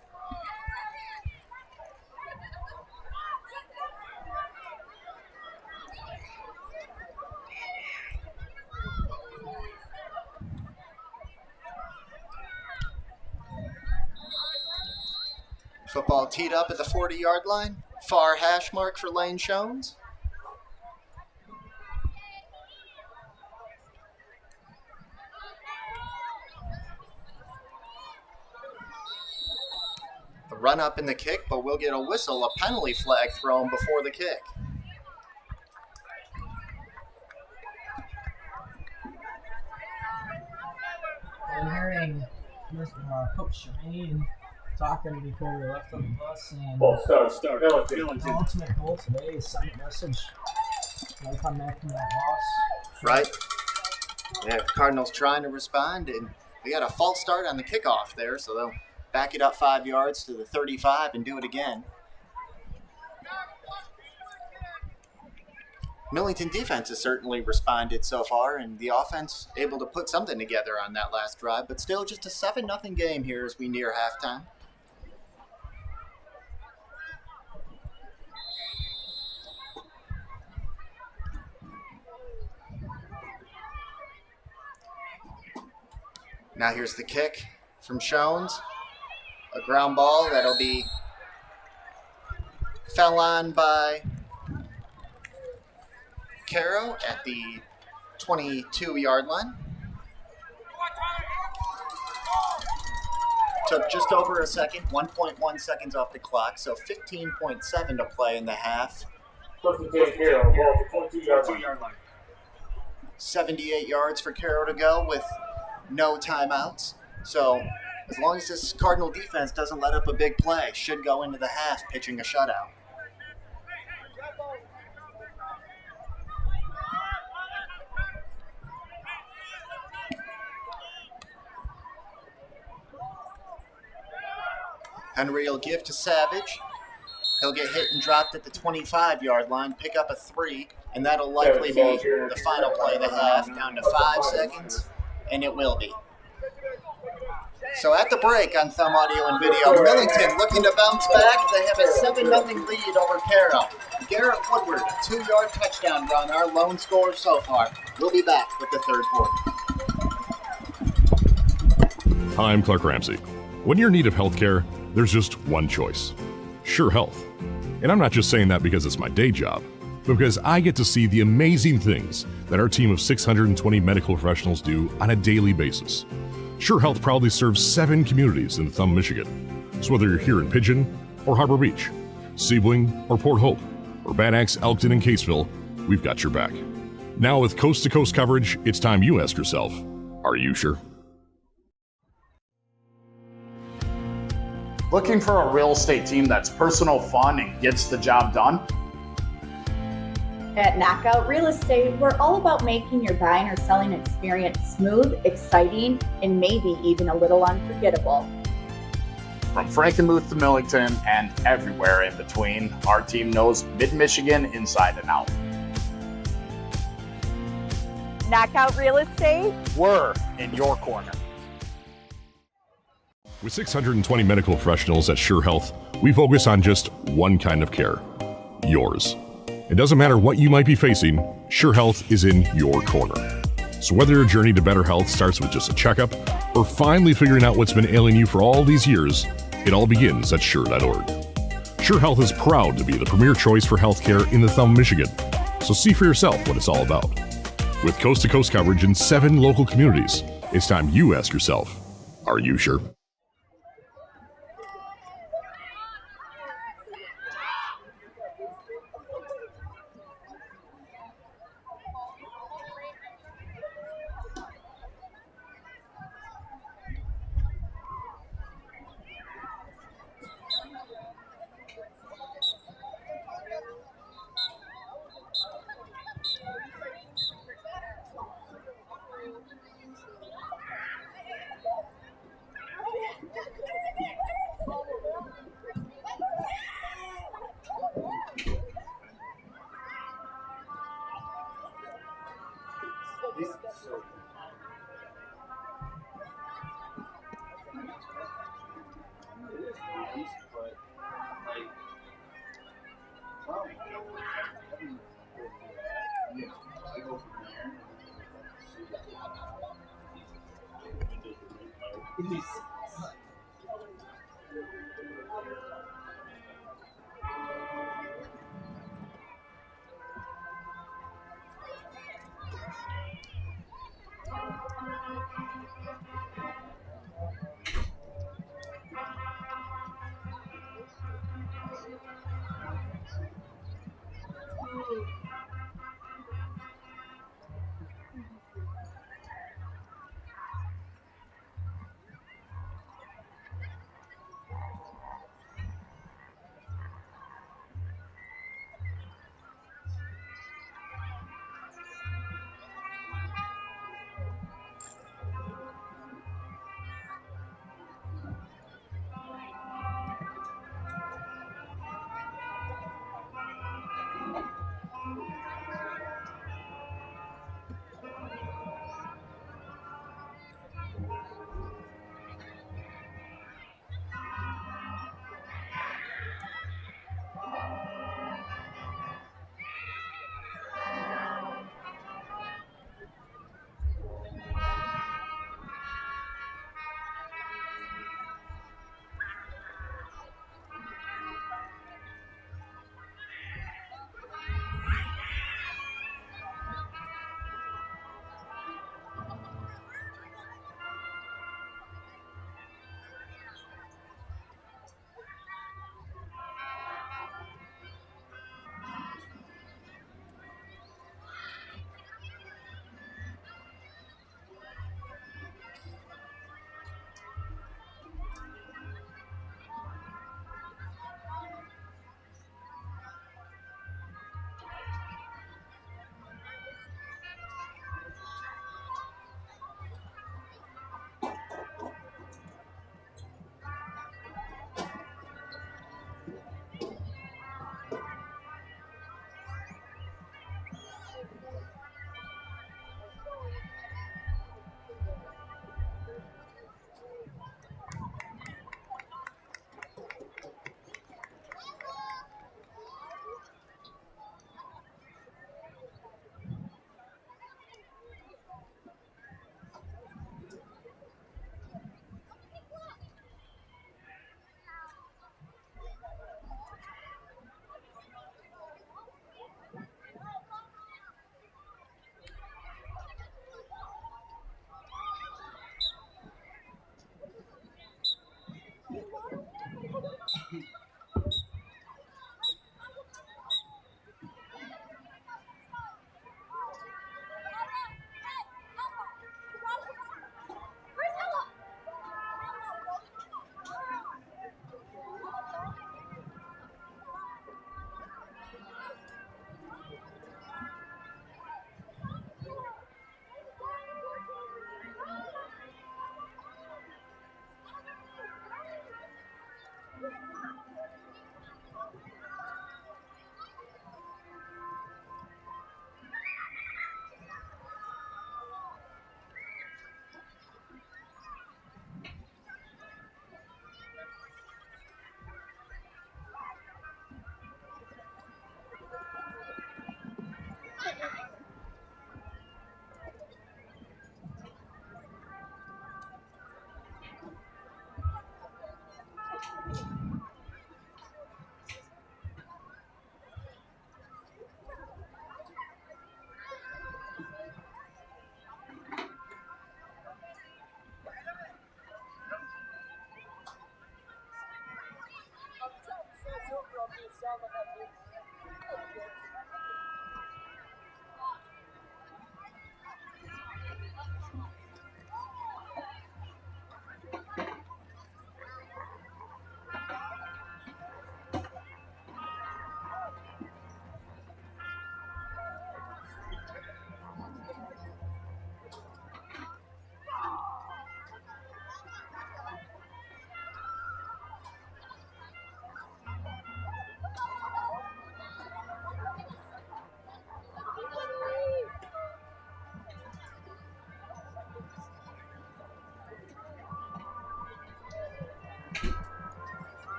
Football teed up at the 40-yard line. Far hash mark for Lane Jones. The run up in the kick, but we'll get a whistle, a penalty flag thrown before the kick. I'm hearing Coach Shane talking before we left on the bus, and the ultimate goal today is send a message. They'll come back from that loss. Right. Yeah, Cardinals trying to respond, and they got a false start on the kickoff there, so they'll back it up 5 yards to the 35 and do it again. Millington defense has certainly responded so far, and the offense able to put something together on that last drive, but still just a 7-0 game here as we near halftime. Now here's the kick from Jones. A ground ball that'll be fell on by Caro at the 22-yard line. Took just over a second, 1.1 seconds off the clock, so 15.7 to play in the half. 78 yards for Caro to go with no timeouts. So as long as this Cardinal defense doesn't let up a big play, should go into the half pitching a shutout. Henry will give to Savage. He'll get hit and dropped at the 25-yard line, pick up a 3, and that'll likely be the final play of the half, down to 5 seconds, and it will be. So at the break on Thumb Audio and Video, Millington looking to bounce back. They have a 7-0 lead over Caro. Garrett Woodward, a 2-yard touchdown run, our lone scorer so far. We'll be back with the third quarter. Hi, I'm Clark Ramsey. When you're in need of healthcare, there's just one choice. Sure Health. And I'm not just saying that because it's my day job, but because I get to see the amazing things that our team of 620 medical professionals do on a daily basis. Sure Health proudly serves 7 communities in Thumb, Michigan. So whether you're here in Pigeon or Harbor Beach, Sebling or Port Hope, or Bad Axe, Elkton, and Caseville, we've got your back. Now with coast-to-coast coverage, it's time you ask yourself, are you sure? Looking for a real estate team that's personal, fun, and gets the job done? At Knockout Real Estate, we're all about making your buying or selling experience smooth, exciting, and maybe even a little unforgettable. From Frankenmuth to Millington and everywhere in between, our team knows Mid-Michigan inside and out. Knockout Real Estate? We're in your corner. With 620 medical professionals at Sure Health, we focus on just one kind of care, yours. It doesn't matter what you might be facing, Sure Health is in your corner. So whether your journey to better health starts with just a checkup or finally figuring out what's been ailing you for all these years, it all begins at Sure.org. Sure Health is proud to be the premier choice for healthcare in the Thumb, Michigan. So see for yourself what it's all about. With coast-to-coast coverage in 7 local communities, it's time you ask yourself, are you sure?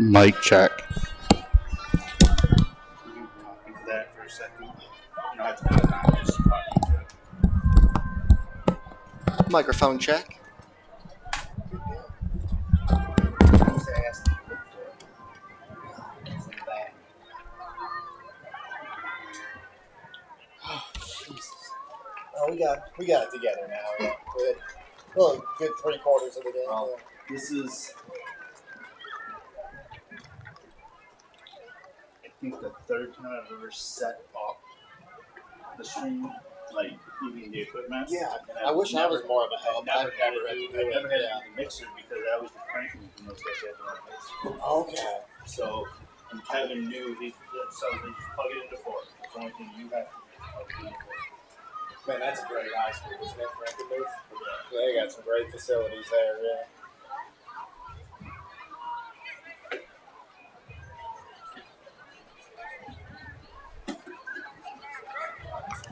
Mic check. Talking to that for a second. You know, I have to put it on just talking to it. Microphone check. Oh, we got it together now. Yeah. Well, good 3/4 of the game. Well, this is, I think, the third time I've ever set up the stream, like even the equipment. Yeah, And I wish I was more of a help. I I've never never had to do had it. to do the mixer because I was just cranking from those guys had the mixer. Okay. So, and Kevin knew so they just plug it into 4. It's the only thing you have to plug it into 4. Man, that's a great high school, isn't it, Frankenmuth? Yeah, they got some great facilities there, yeah.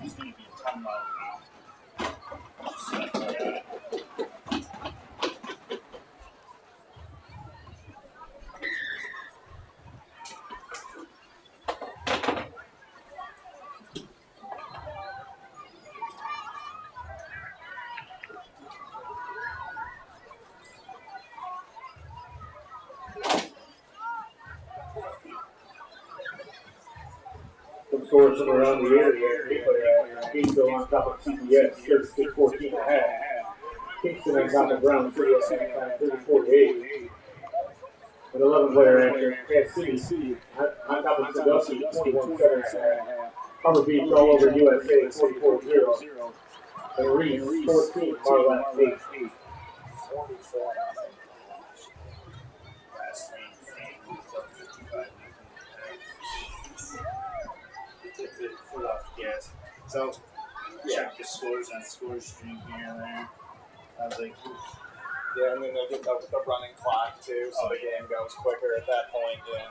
He's going to be a ton of just like that. Some scores from around the area. Kingsville on top of CBS, 36-14.5. Kingston on top of Brown City at 30-48. An 11-player answer. Kansas City on top of Sandusky, 21-7.5. Humber Beach all over USA, 44-0. And Reese, 14, Marlette, 8. Full off gas. So, check the scores on score stream here and there. I was like, oof. Yeah, and then they'll get the running clock, too, so the game goes quicker at that point, yeah.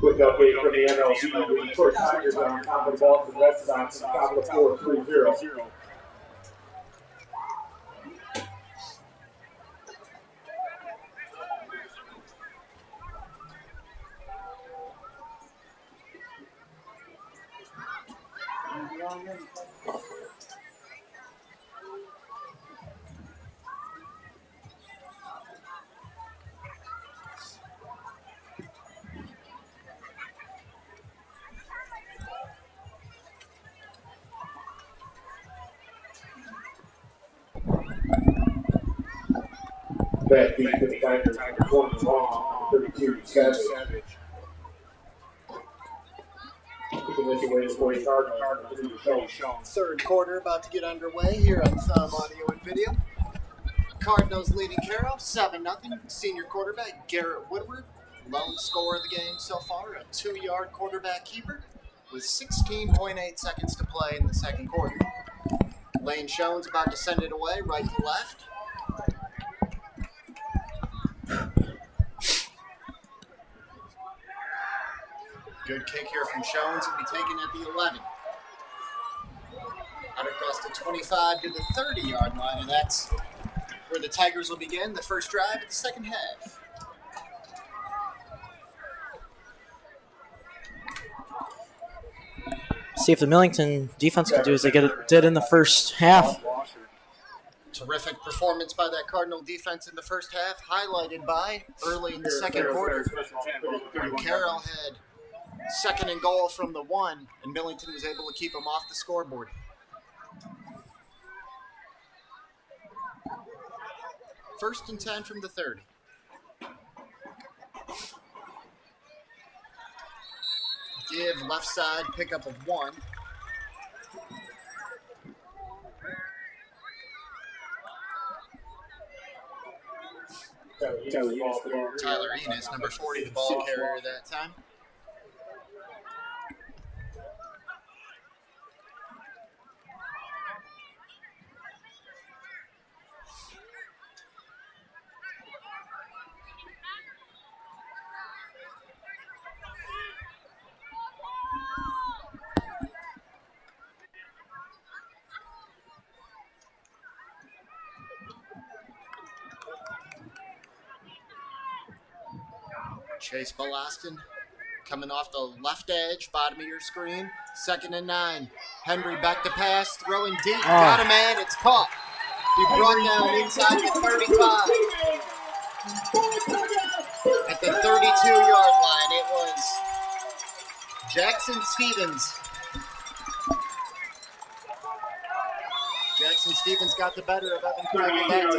Quick update from the MLC. Caro Tigers on top of the Boston Red Sox on top of the 4-3-0. Back deep to the Tigers, number 20 long, number 32 Savage. Keeping this away is Caro Tigers. Third quarter about to get underway here on Thumb Audio and Video. Cardinals leading Caro 7-0. Senior quarterback Garrett Woodward, lone scorer of the game so far, a 2-yard quarterback keeper with 16.8 seconds to play in the second quarter. Lane Schoen's about to send it away right to left. Good kick here from Schoen's. Will be taken at the 11. Out across the 25 to the 30-yard line, and that's where the Tigers will begin the first drive of the second half. See if the Millington defense can do as they did in the first half. Terrific performance by that Cardinal defense in the first half, highlighted by early in the second quarter. When Caro had second and goal from the 1, and Millington was able to keep him off the scoreboard. First and 10 from the 30. Give left side, pickup of 1. Tyler Enos, number 40, the ball carrier that time. Chase Belaston coming off the left edge, bottom of your screen. 2nd and 9. Henry back to pass, throwing deep. Got a man, it's caught. He brought down inside the 35. At the 32-yard line, it was Jackson Stevens. Jackson Stevens got the better of Evan Craig at that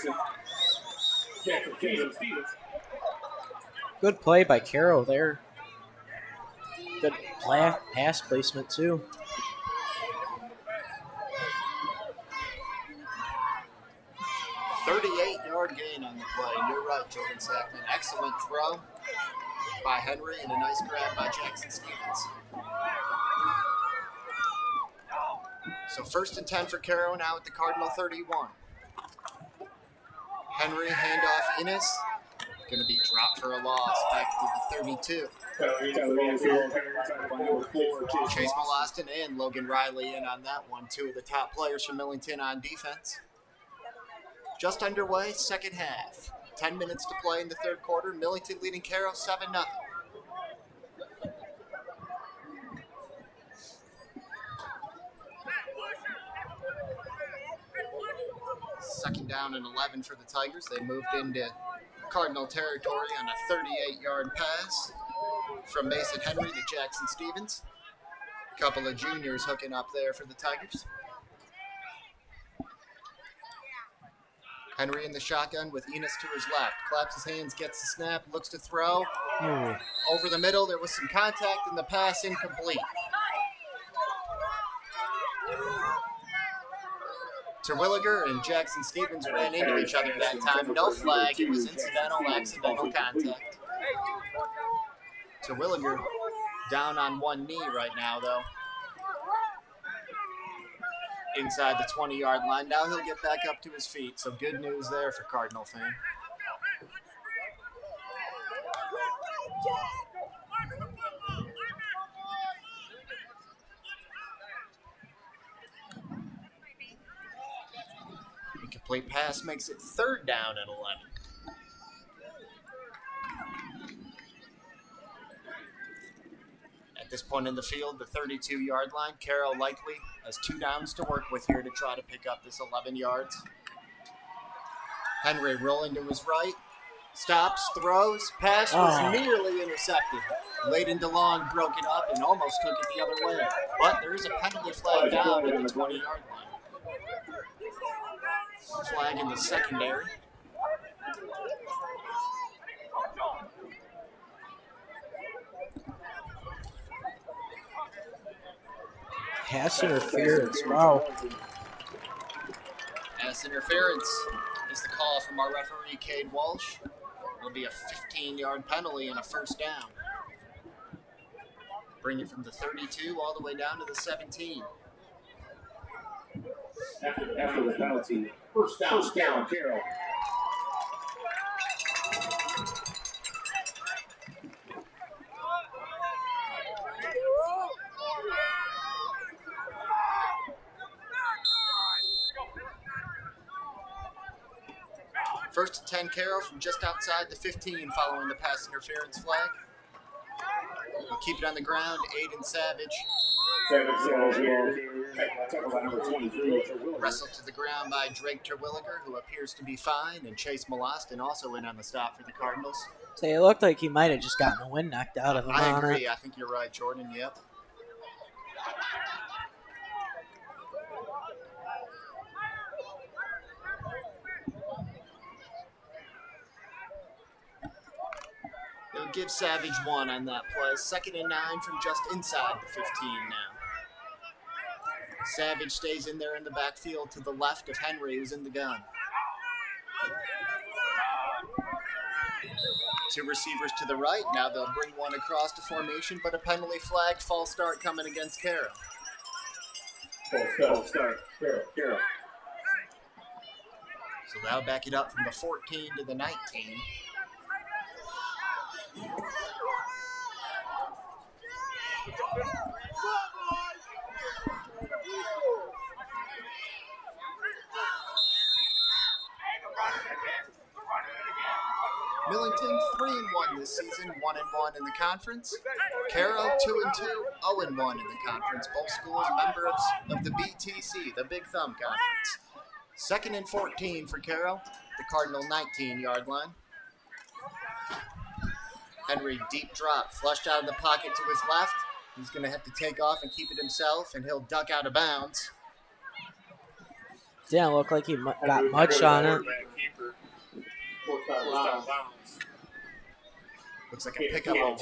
time. Good play by Caro there. Good pass placement too. $38-yard gain on the play. You're right, Jordan Sackman. Excellent throw by Henry and a nice grab by Jackson Stevens. So 1st and 10 for Caro now at the Cardinal 31. Henry, handoff, Innes. Going to be dropped for a loss back to the 32. Chase Belaston and Logan Riley in on that one. 2 of the top players from Millington on defense. Just underway, second half. 10 minutes to play in the third quarter. Millington leading Caro 7-0. Second down and 11 for the Tigers. They moved into Cardinal territory on a 38-yard pass from Mason Henry to Jackson Stevens. A couple of juniors hooking up there for the Tigers. Henry in the shotgun with Enos to his left. Claps his hands, gets the snap, looks to throw. Over the middle, there was some contact and the pass incomplete. Terwilliger and Jackson Stevens ran into each other that time. No flag. It was accidental contact. Terwilliger down on one knee right now, though. Inside the 20-yard line. Now he'll get back up to his feet. So good news there for Cardinal fan. Incomplete pass makes it 3rd down and 11. At At this point in the field, the 32-yard line, Caro likely has 2 downs to work with here to try to pick up this 11 yards. Henry rolling to his right, stops, throws, pass was nearly intercepted. Layden DeLong broke it up and almost took it the other way. But there is a penalty flag down at the 20-yard line. Flag in the secondary. Pass interference. Wow. Pass interference is the call from our referee, Cade Walsh. It'll be a 15-yard penalty and a first down. Bring it from the 32 all the way down to the 17. After the penalty, first down, Caro. First and 10, Caro from just outside the 15 following the pass interference flag. We'll keep it on the ground, Aiden Savage. Wrestled to the ground by Drake Terwilliger, who appears to be fine, and Chase Molostin also in on the stop for the Cardinals. So it looked like he might have just gotten the wind knocked out of him. I agree. I think you're right, Jordan. Yep. They'll give Savage 1 on that play. 2nd and 9 from just inside the 15 now. Savage stays in there in the backfield to the left of Henry, who's in the gun. 2 receivers to the right. Now they'll bring one across to formation, but a penalty flag, false start coming against Caro. False start. Caro. So they'll back it up from the 14 to the 19. Millington 3-1 this season, 1-1 in the conference. Caro 2-2, 0-1 in the conference. Both schools members of the BTC, the Big Thumb Conference. 2nd and 14 for Caro, the Cardinal 19-yard line. Henry deep drop, flushed out of the pocket to his left. He's going to have to take off and keep it himself, and he'll duck out of bounds. Didn't look like he got much on it. Looks like a pickup of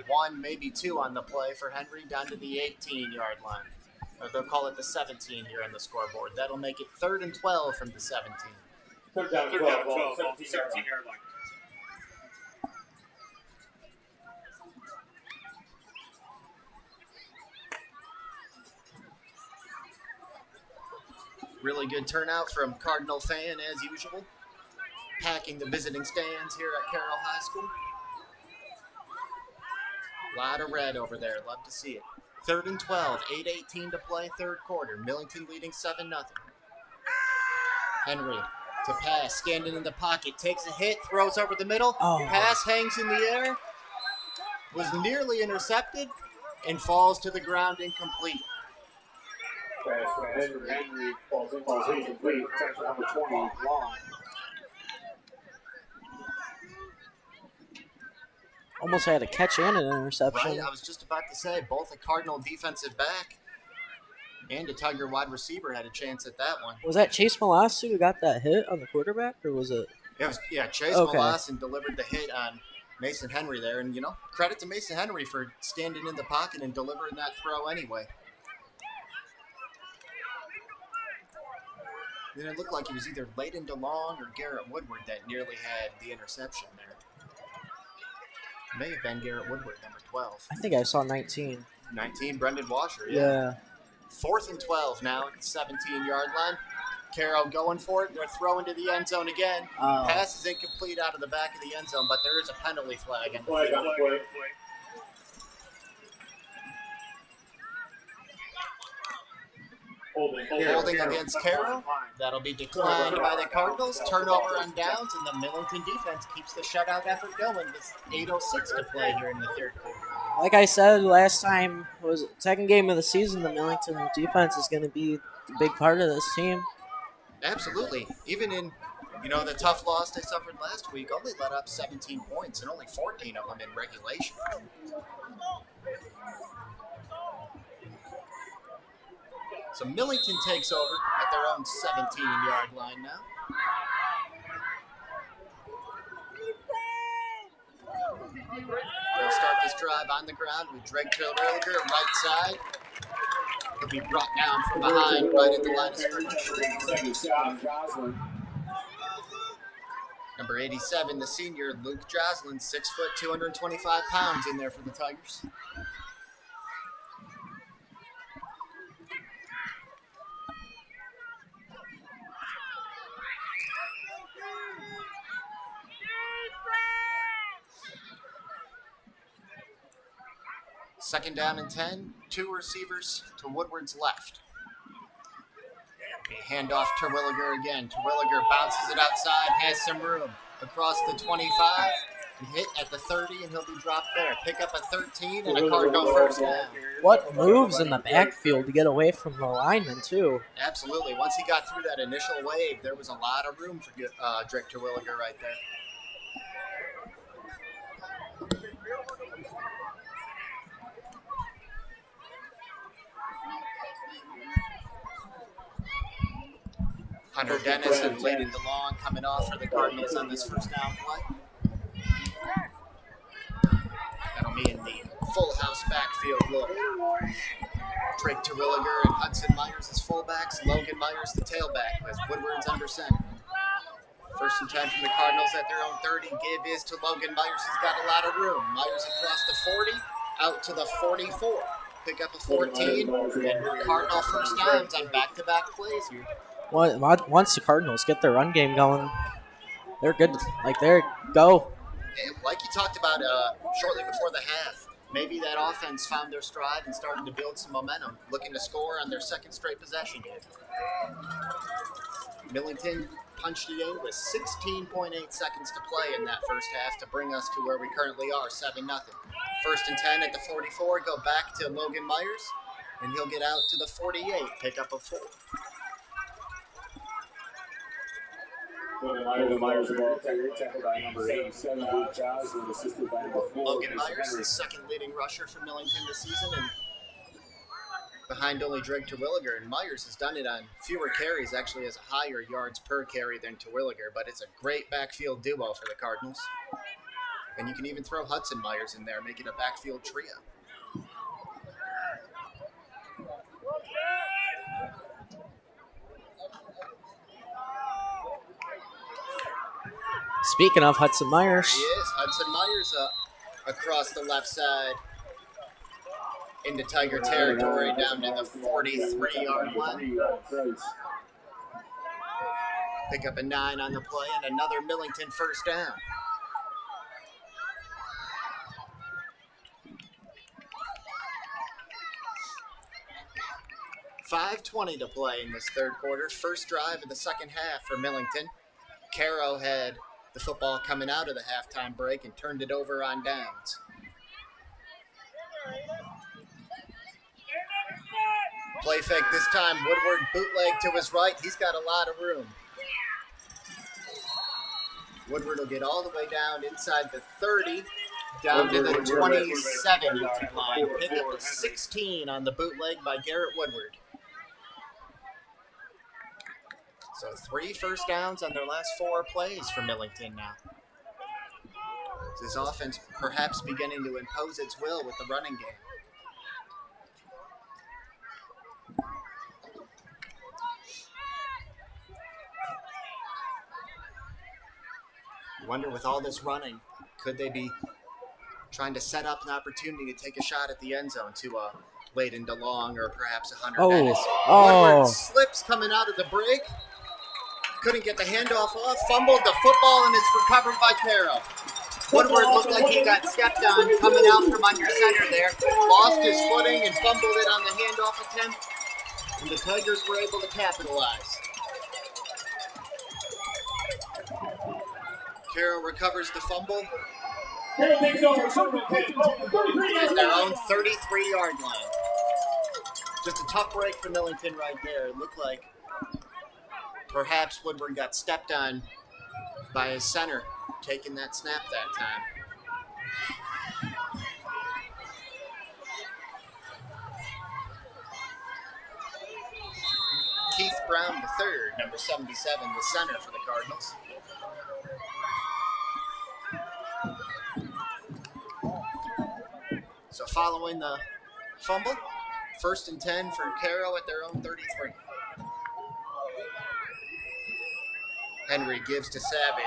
1, maybe 2 on the play for Henry down to the 18-yard line. Or they'll call it the 17 here on the scoreboard. That'll make it 3rd and 12 from the 17. Third down, 12, 17-yard line. Really good turnout from Cardinal fan as usual. Packing the visiting stands here at Carroll High School. A lot of red over there. Love to see it. 3rd and 12, 8:18 to play, 3rd quarter. Millington leading 7-0. Henry to pass, standing in the pocket, takes a hit, throws over the middle. Pass hangs in the air. Was nearly intercepted and falls to the ground incomplete. Pass from Henry falls incomplete. Attention number 20, long. Almost had a catch and an interception. Right, I was just about to say, both a Cardinal defensive back and a Tiger wide receiver had a chance at that one. Was that Chase Molostin who got that hit on the quarterback, or was it? It was, yeah, Chase Molostin delivered the hit on Mason Henry there. And, you know, credit to Mason Henry for standing in the pocket and delivering that throw anyway. Then it looked like it was either Layden DeLong or Garrett Woodward that nearly had the interception there. May have been Garrett Woodward, number 12. I think I saw 19. 19, Brendan Washer, yeah. 4th and 12 now at the 17-yard line. Caro going for it. They're throwing to the end zone again. Pass is incomplete out of the back of the end zone, but there is a penalty flag in the field. Holding against Caro. That'll be declined by the Cardinals. Turnover on downs, and the Millington defense keeps the shutout effort going with 8:06 to play here in the third quarter. Like I said last time, it was second game of the season, the Millington defense is going to be a big part of this team. Absolutely. Even in, the tough loss they suffered last week, only let up 17 points and only 14 of them in regulation. So Millington takes over at their own 17-yard line now. They'll start this drive on the ground with Drake Terwilliger, right side. He'll be brought down from behind right at the line of scrimmage. Number 87, the senior, Luke Joslin, 6 foot, 225 pounds in there for the Tigers. Second down and 10, 2 receivers to Woodward's left. A handoff to Terwilliger again. Terwilliger bounces it outside, has some room. Across the 25, hit at the 30, and he'll be dropped there. Pick up a 13 and a Cardinal first down. What moves in the backfield to get away from the lineman, too. Absolutely. Once he got through that initial wave, there was a lot of room for Drake Terwilliger right there. Hunter Dennis and Layden DeLong coming off for the Cardinals on this first down play. That'll be in the full house backfield look. Drake Terwilliger and Hudson Myers as fullbacks, Logan Myers the tailback as Woodward's under center. First and 10 from the Cardinals at their own 30. Give is to Logan Myers. He's got a lot of room. Myers across the 40, out to the 44. Pick up a 14, and Cardinal first downs on back-to-back plays here. Once the Cardinals get their run game going, they're good. They're go. Like you talked about shortly before the half, maybe that offense found their stride and started to build some momentum, looking to score on their second straight possession here. Millington punched it in with 16.8 seconds to play in that first half to bring us to where we currently are, 7-0. First and 10 at the 44, go back to Logan Myers, and he'll get out to the 48, pick up a 4. Logan Myers tackled by number 87, Luke Joslin, assisted by number 4. Logan Myers, the second leading rusher for Millington this season, and behind only Drake Terwilliger. And Myers has done it on fewer carries, actually has a higher yards per carry than Terwilliger, but it's a great backfield duo for the Cardinals. And you can even throw Hudson Myers in there, make it a backfield trio. Speaking of Hudson Myers. He is. Hudson Myers across the left side into Tiger territory down to the 43-yard line. Pick up a 9 on the play and another Millington first down. .5:20 to play in this third quarter. First drive of the second half for Millington. Caro had the football coming out of the halftime break and turned it over on downs. Play fake this time. Woodward bootleg to his right. He's got a lot of room. Woodward will get all the way down inside the 30, down to the 27-yard line. Pick up a 16 on the bootleg by Garrett Woodward. So 3 first downs on their last 4 plays for Millington now. This offense perhaps beginning to impose its will with the running game. You wonder, with all this running, could they be trying to set up an opportunity to take a shot at the end zone to Layden DeLong or perhaps a Hunter Dennis? Woodward slips coming out of the break. Couldn't get the handoff off, fumbled the football, and it's recovered by Caro. Woodward looked like he got stepped on coming out from under center there. Lost his footing and fumbled it on the handoff attempt. And the Tigers were able to capitalize. Caro recovers the fumble Caro takes over at their own 33-yard line. Just a tough break for Millington right there. It looked like perhaps Woodward got stepped on by his center taking that snap that time. Keith Brown III, number 77, the center for the Cardinals. So following the fumble, 1st and 10 for Caro at their own 33. Henry gives to Savage.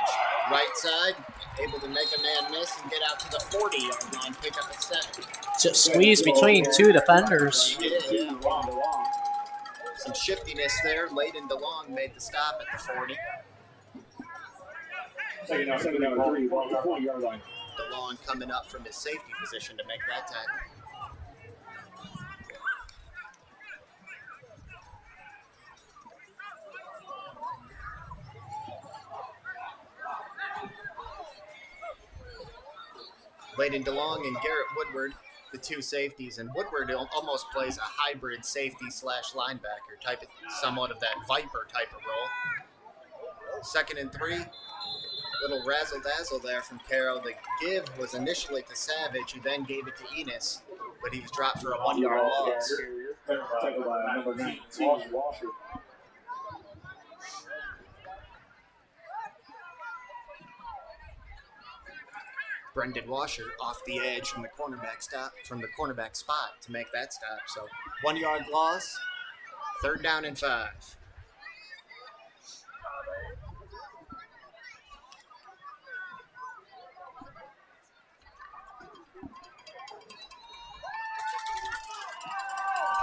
Right side, able to make a man miss and get out to the 40-yard line, pick up a 7. Just squeeze between two defenders. Yeah. Some shiftiness there. Leighton DeLong made the stop at the 40. Second down, 3, 20-yard line. DeLong coming up from his safety position to make that tackle. Leighton DeLong and Garrett Woodward, the two safeties, and Woodward almost plays a hybrid safety / linebacker type, somewhat of that Viper type of role. 2nd and 3, little razzle dazzle there from Caro. The give was initially to Savage, who then gave it to Enos, but he was dropped for a 1-yard loss. Tackled by number 19, Washer. Brendan Washer off the edge from the cornerback spot to make that stop. So 1-yard loss, 3rd down and 5.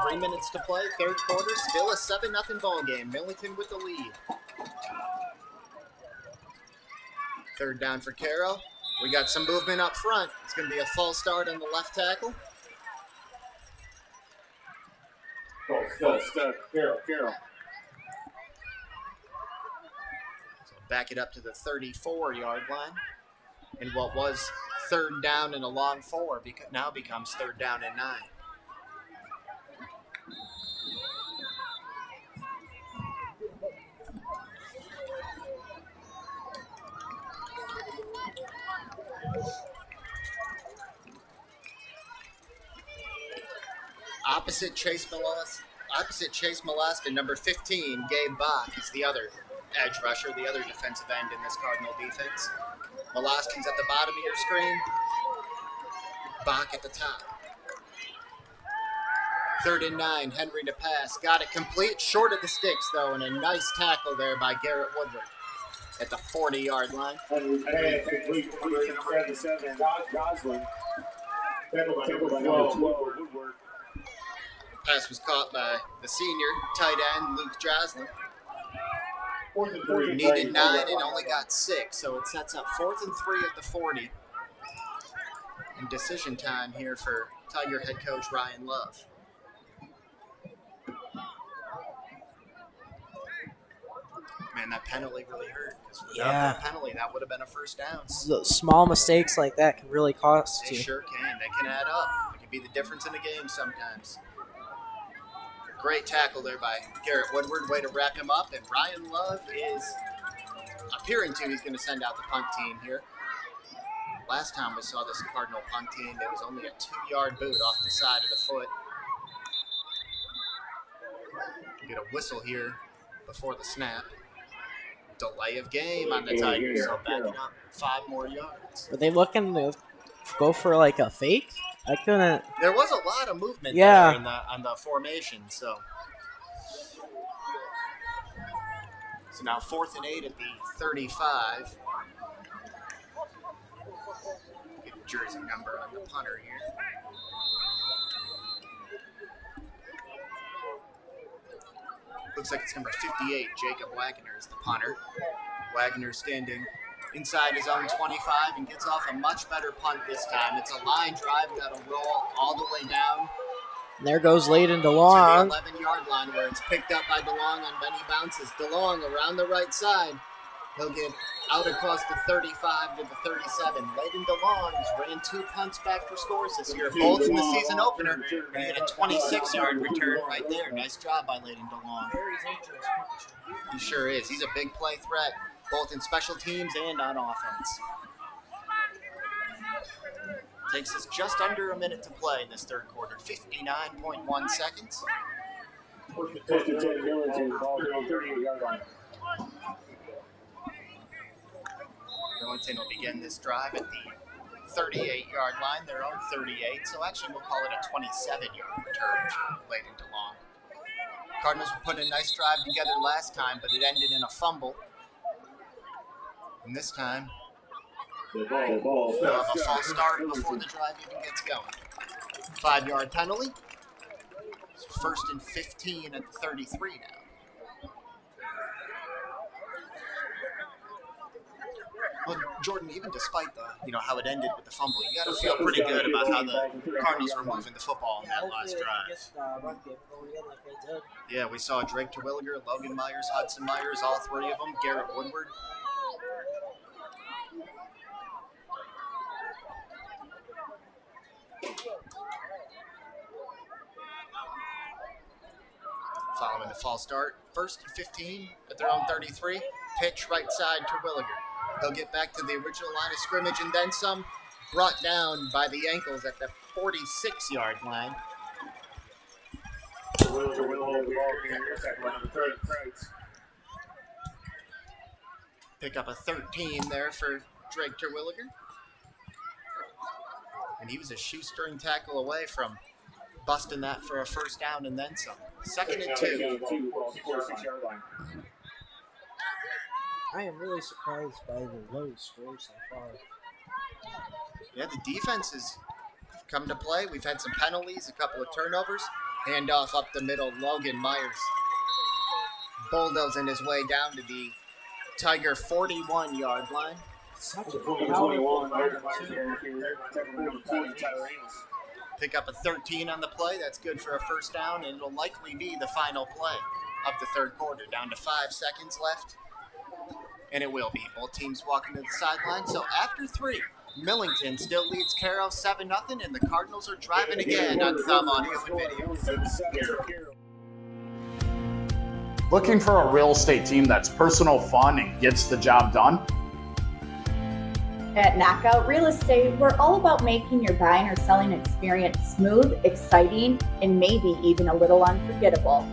Three minutes to play, 3rd quarter, still a 7-0 ball game. Millington with the lead. 3rd down for Caro. We got some movement up front. It's going to be a false start on the left tackle. Caro. So back it up to the 34-yard line. And what was 3rd down and a long 4 now becomes 3rd down and 9. Opposite Chase Moleskin, number 15, Gabe Bach is the other edge rusher, the other defensive end in this Cardinal defense. Moleskin's at the bottom of your screen. Bach at the top. 3rd and 9, Henry to pass. Got it complete, short of the sticks though, and a nice tackle there by Garrett Woodward at the 40-yard line. Henry's pass complete to number 77, Goslin. Tackled by number 12, Woodward. Pass was caught by the senior tight end, Luke Joslin. Needed 9 and only got 6, so it sets up 4th and 3 at the 40. And decision time here for Tiger head coach Ryan Love. Man, that penalty really hurt. Without that penalty, that would have been a 1st down. So small mistakes like that can really cost you. They sure can. They can add up. It can be the difference in the game sometimes. Great tackle there by Garrett Woodward. Way to wrap him up. And Ryan Love is appearing to. He's going to send out the punt team here. Last time we saw this Cardinal punt team, it was only a 2-yard boot off the side of the foot. Get a whistle here before the snap. Delay of game on the Tigers, so backing up 5 more yards. Were they looking to go for like a fake? I couldn't. There was a lot of movement there on the formation, so now 4th and 8 at the 35. Get the jersey number on the punter here. Looks like it's number 58, Jacob Wagner is the punter. Wagner standing inside his own 25 and gets off a much better punt this time. It's a line drive that'll roll all the way down And there goes Layden To DeLong. the 11-yard line where it's picked up by DeLong on many bounces. DeLong around the right side. He'll get out across the 35 to the 37. Layden DeLong has ran 2 punts back for scores this year, both in the season opener. And he had a 26-yard return right there. Nice job by Layden DeLong. He sure is. He's a big play threat, both in special teams and on offense. Takes us just under a minute to play in this third quarter. 59.1 seconds. Millington will begin this drive at the 38-yard line, their own 38. So actually we'll call it a 27-yard return for Layden DeLong. Cardinals put a nice drive together last time, but it ended in a fumble. And this time, they'll have a false start before the drive even gets going. 5-yard penalty. So 1st and 15 at the 33 now. Well, Jordan, even despite the, how it ended with the fumble, you got to feel pretty good about how the Cardinals were moving the football in that last drive. Yeah, we saw Drake Terwilliger, Logan Myers, Hudson Myers, all 3 of them, Garrett Woodward. Following the false start, 1st and 15 at their own 33. Pitch right side Terwilliger. They'll get back to the original line of scrimmage and then some, brought down by the ankles at the 46-yard line. Pick up a 13 there for Drake Terwilliger. And he was a shoestring tackle away from busting that for a first down and then some. 2nd and 2. I am really surprised by the low score so far. Yeah, the defense has come to play. We've had some penalties, a couple of turnovers. Handoff up the middle, Logan Myers bulldozing his way down to the Tiger 41-yard line. Pick up a 13 on the play. That's good for a first down, and it'll likely be the final play of the third quarter. Down to 5 seconds left. And it will be. Both teams walking to the sideline. So after 3, Millington still leads Caro 7-0, and the Cardinals are driving again on Thumb Audio and Video. Looking for a real estate team that's personal, fun, and gets the job done? At Knockout Real Estate, we're all about making your buying or selling experience smooth, exciting, and maybe even a little unforgettable.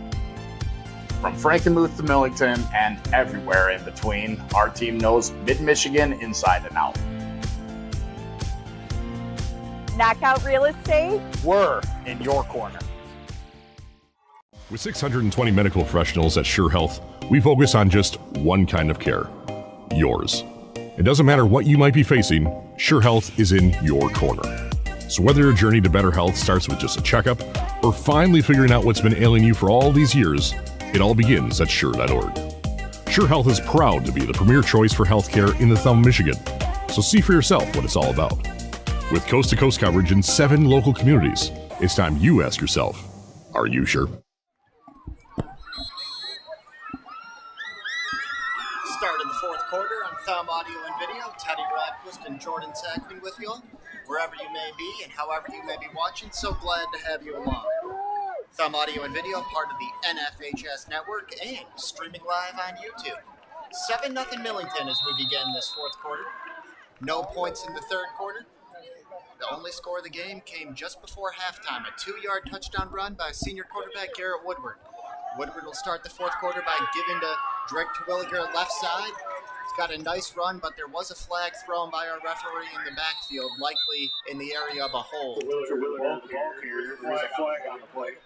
From Frankenmuth to Millington and everywhere in between, our team knows Mid-Michigan inside and out. Knockout Real Estate, we're in your corner. With 620 medical professionals at Sure Health, we focus on just one kind of care, yours. It doesn't matter what you might be facing, Sure Health is in your corner. So whether your journey to better health starts with just a checkup or finally figuring out what's been ailing you for all these years, it all begins at Sure.org. Sure Health is proud to be the premier choice for healthcare in the Thumb, Michigan. So see for yourself what it's all about. With coast-to-coast coverage in 7 local communities, it's time you ask yourself, are you sure? Start of the fourth quarter on Thumb Audio and Video. Teddy Radquist and Jordan Sackman with you all, wherever you may be and however you may be watching. So glad to have you along. Thumb Audio and Video, part of the NFHS network and streaming live on YouTube. 7-0 Millington as we begin this fourth quarter. No points in the third quarter. The only score of the game came just before halftime, a 2-yard touchdown run by senior quarterback Garrett Woodward. Woodward will start the fourth quarter by giving to Drake Terwilliger left side. He's got a nice run, but there was a flag thrown by our referee in the backfield, likely in the area of a hold. There's a flag on the play.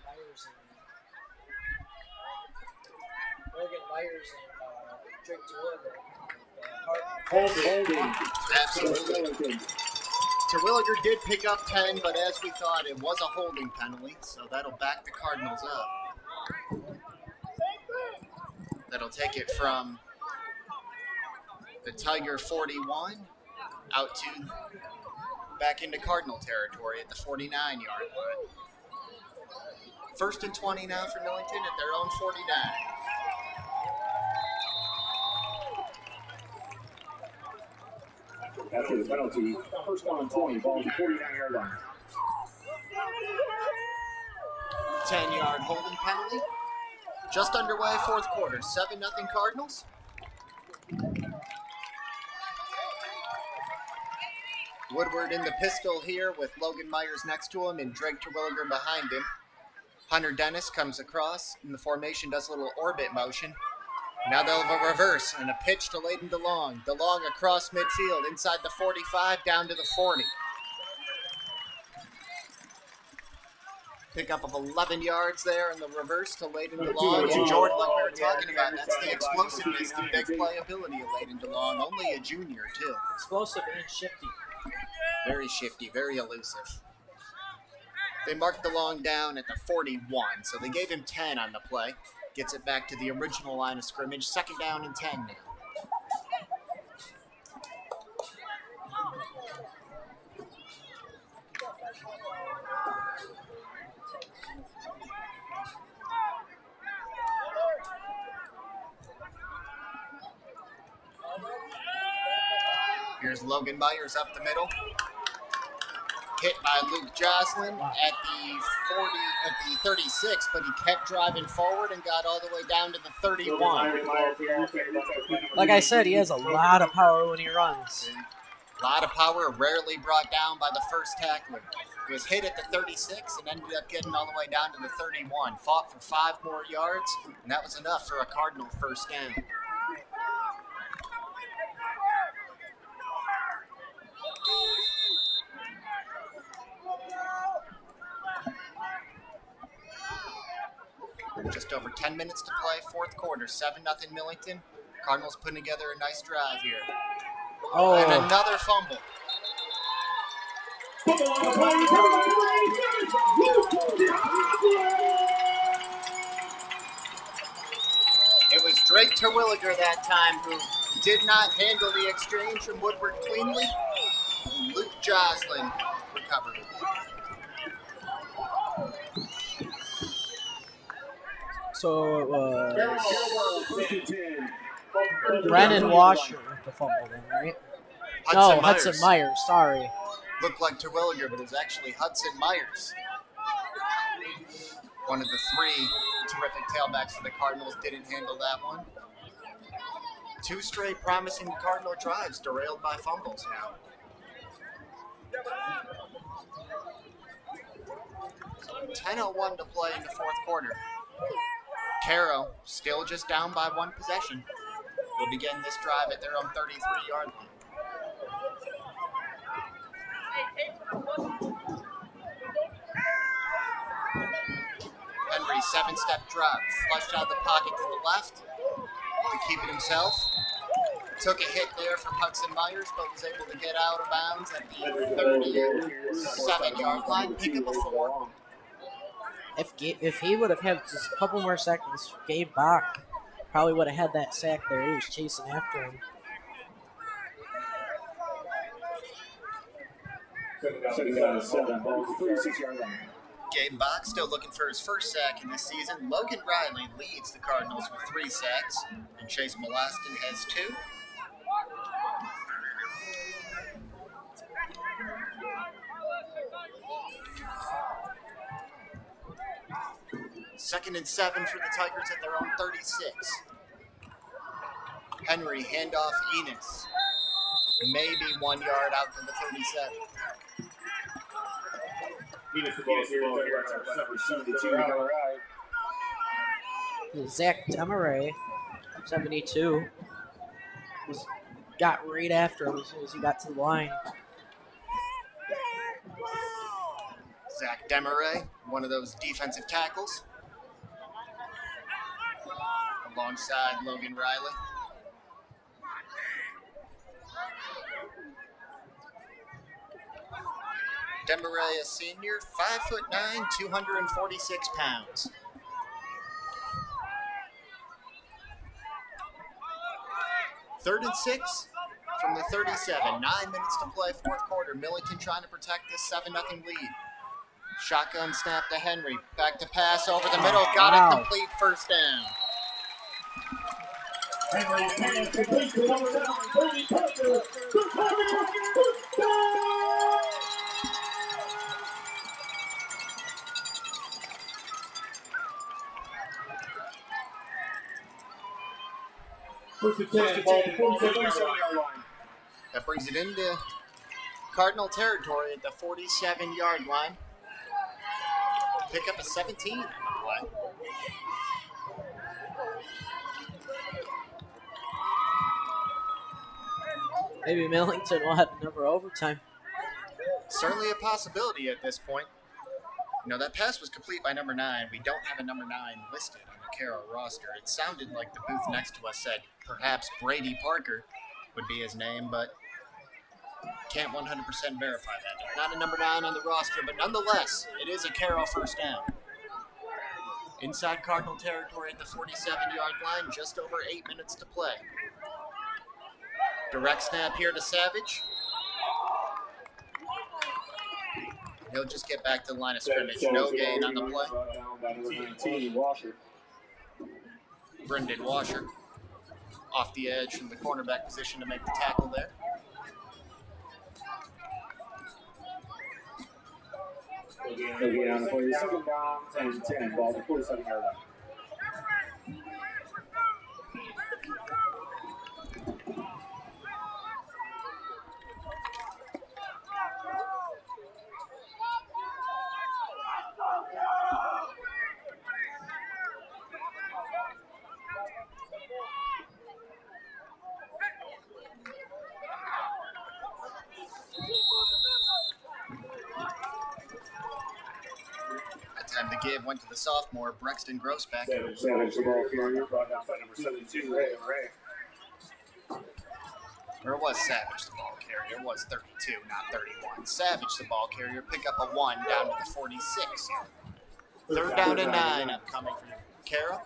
Logan Myers and Drake Holding. Absolutely. Terwilliger did pick up 10, but as we thought, it was a holding penalty, so that'll back the Cardinals up. That'll take it from the Tiger 41 out to back into Cardinal territory at the 49-yard line. First and 20 now for Millington at their own 49. After the penalty, first down and 20, ball at the 49-yard line. 10-yard holding penalty. Just underway, fourth quarter. 7-0 Cardinals. Woodward in the pistol here with Logan Myers next to him and Drake Terwilliger behind him. Hunter Dennis comes across and the formation does a little orbit motion. Now they'll have a reverse and a pitch to Layden DeLong. DeLong across midfield, inside the 45, down to the 40. Pickup of 11 yards there in the reverse to Layden DeLong. And Jordan, like we were talking about, that's the explosiveness, the big playability of Layden DeLong. Only a junior, too. Explosive and shifty. Very shifty, very elusive. They marked DeLong down at the 41, so they gave him 10 on the play. Gets it back to the original line of scrimmage. Second down and 10 now. Here's Logan Myers up the middle. Hit by Luke Joslin at the 36, but he kept driving forward and got all the way down to the 31. Like I said, he has a lot of power when he runs. A lot of power, rarely brought down by the first tackler. He was hit at the 36 and ended up getting all the way down to the 31. Fought for 5 more yards, and that was enough for a Cardinal first down. Just over 10 minutes to play, fourth quarter, 7-0 Millington. Cardinals putting together a nice drive here. Oh. And another fumble. It was Drake Terwilliger that time who did not handle the exchange from Woodward cleanly. Luke Joslin recovered it. So it was Brennan Washer with the fumble then, right? Hudson Myers, sorry. Looked like Terwilliger, but it was actually Hudson Myers. One of the 3 terrific tailbacks for the Cardinals didn't handle that one. 2 straight promising Cardinal drives derailed by fumbles now. So 10:01 to play in the fourth quarter. Caro still just down by 1 possession. Will begin this drive at their own 33-yard line. Henry, 7-step drop, flushed out of the pocket to the left to keep it himself. Took a hit there from Hudson Myers, but was able to get out of bounds at the 37-yard line. Pick up a 4. If he would have had just a couple more seconds, Gabe Bach probably would have had that sack there. He was chasing after him. Gabe Bach still looking for his first sack in this season. Logan Riley leads the Cardinals with 3 sacks, and Chase Molaston has 2. Second and 7 for the Tigers at their own 36. Henry, handoff Enos. Maybe 1 yard out to the 37. Zach Demaray, 72, got right after him as soon as he got to the line. Zach Demaray, one of those defensive tackles, alongside Logan Riley. Demaray, a senior, 5'9", 246 pounds. Third and 6 from the 37. 9 minutes to play, fourth quarter. Millington trying to protect this 7-0 lead. Shotgun snap to Henry. Back to pass over the middle. Got it complete, first down. Henry pass complete to number 9, Brady Parker. First and 10, ball at the 47-yard line. That brings it into Cardinal territory at the 47-yard line. Pick up a 17 on the play. Maybe Millington will have another overtime. Certainly a possibility at this point. You know, that pass was complete by number 9. We don't have a number 9 listed on the Caro roster. It sounded like the booth next to us said perhaps Brady Parker would be his name, but can't 100% verify that. Not a number 9 on the roster, but nonetheless, it is a Caro first down. Inside Cardinal territory at the 47-yard line, just over 8 minutes to play. Direct snap here to Savage. He'll just get back to the line of scrimmage. No gain on the play. Brendan Washer off the edge from the cornerback position to make the tackle there. Again, on the play, second down and 10, ball at the 47-yard line. Time to give went to the sophomore, Brexton Grossbeck. Savage the ball carrier, brought down by number 72, Ray. Or it was Savage the ball carrier. It was 32, not 31. Savage the ball carrier, pick up a 1 down to the 46. Third down and 9 upcoming for Caro.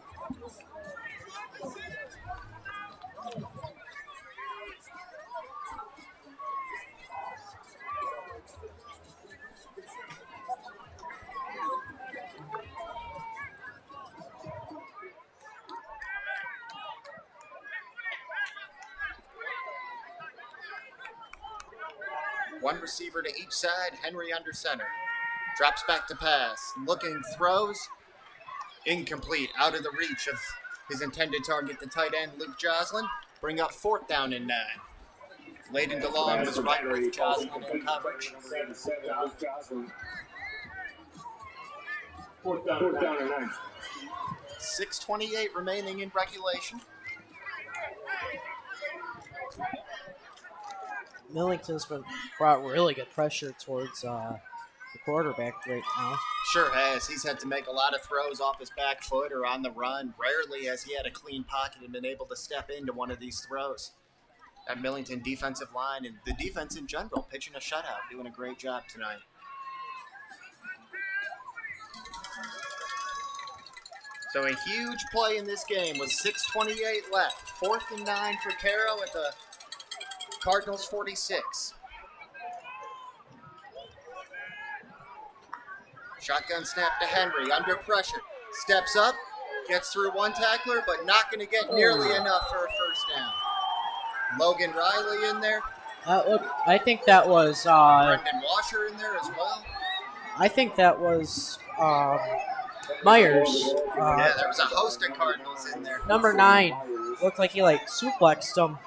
One receiver to each side, Henry under center. Drops back to pass, looking, throws. Incomplete, out of the reach of his intended target, the tight end, Luke Joslin. Bring up 4th down and 9. Layden DeLong was right with Joslin in coverage. 4th down and 9. 6:28 remaining in regulation. Millington's brought really good pressure towards the quarterback right now. Sure has. He's had to make a lot of throws off his back foot or on the run. Rarely has he had a clean pocket and been able to step into one of these throws. That Millington defensive line and the defense in general pitching a shutout, doing a great job tonight. So a huge play in this game with 6:28 left. 4th and 9 for Caro at the Cardinals 46. Shotgun snap to Henry, under pressure. Steps up, gets through one tackler, but not going to get nearly enough for a first down. Logan Riley in there. I think that was... Brendan Washer in there as well. I think that was Myers. Yeah, there was a host of Cardinals in there. Number 9. Looked like he suplexed him.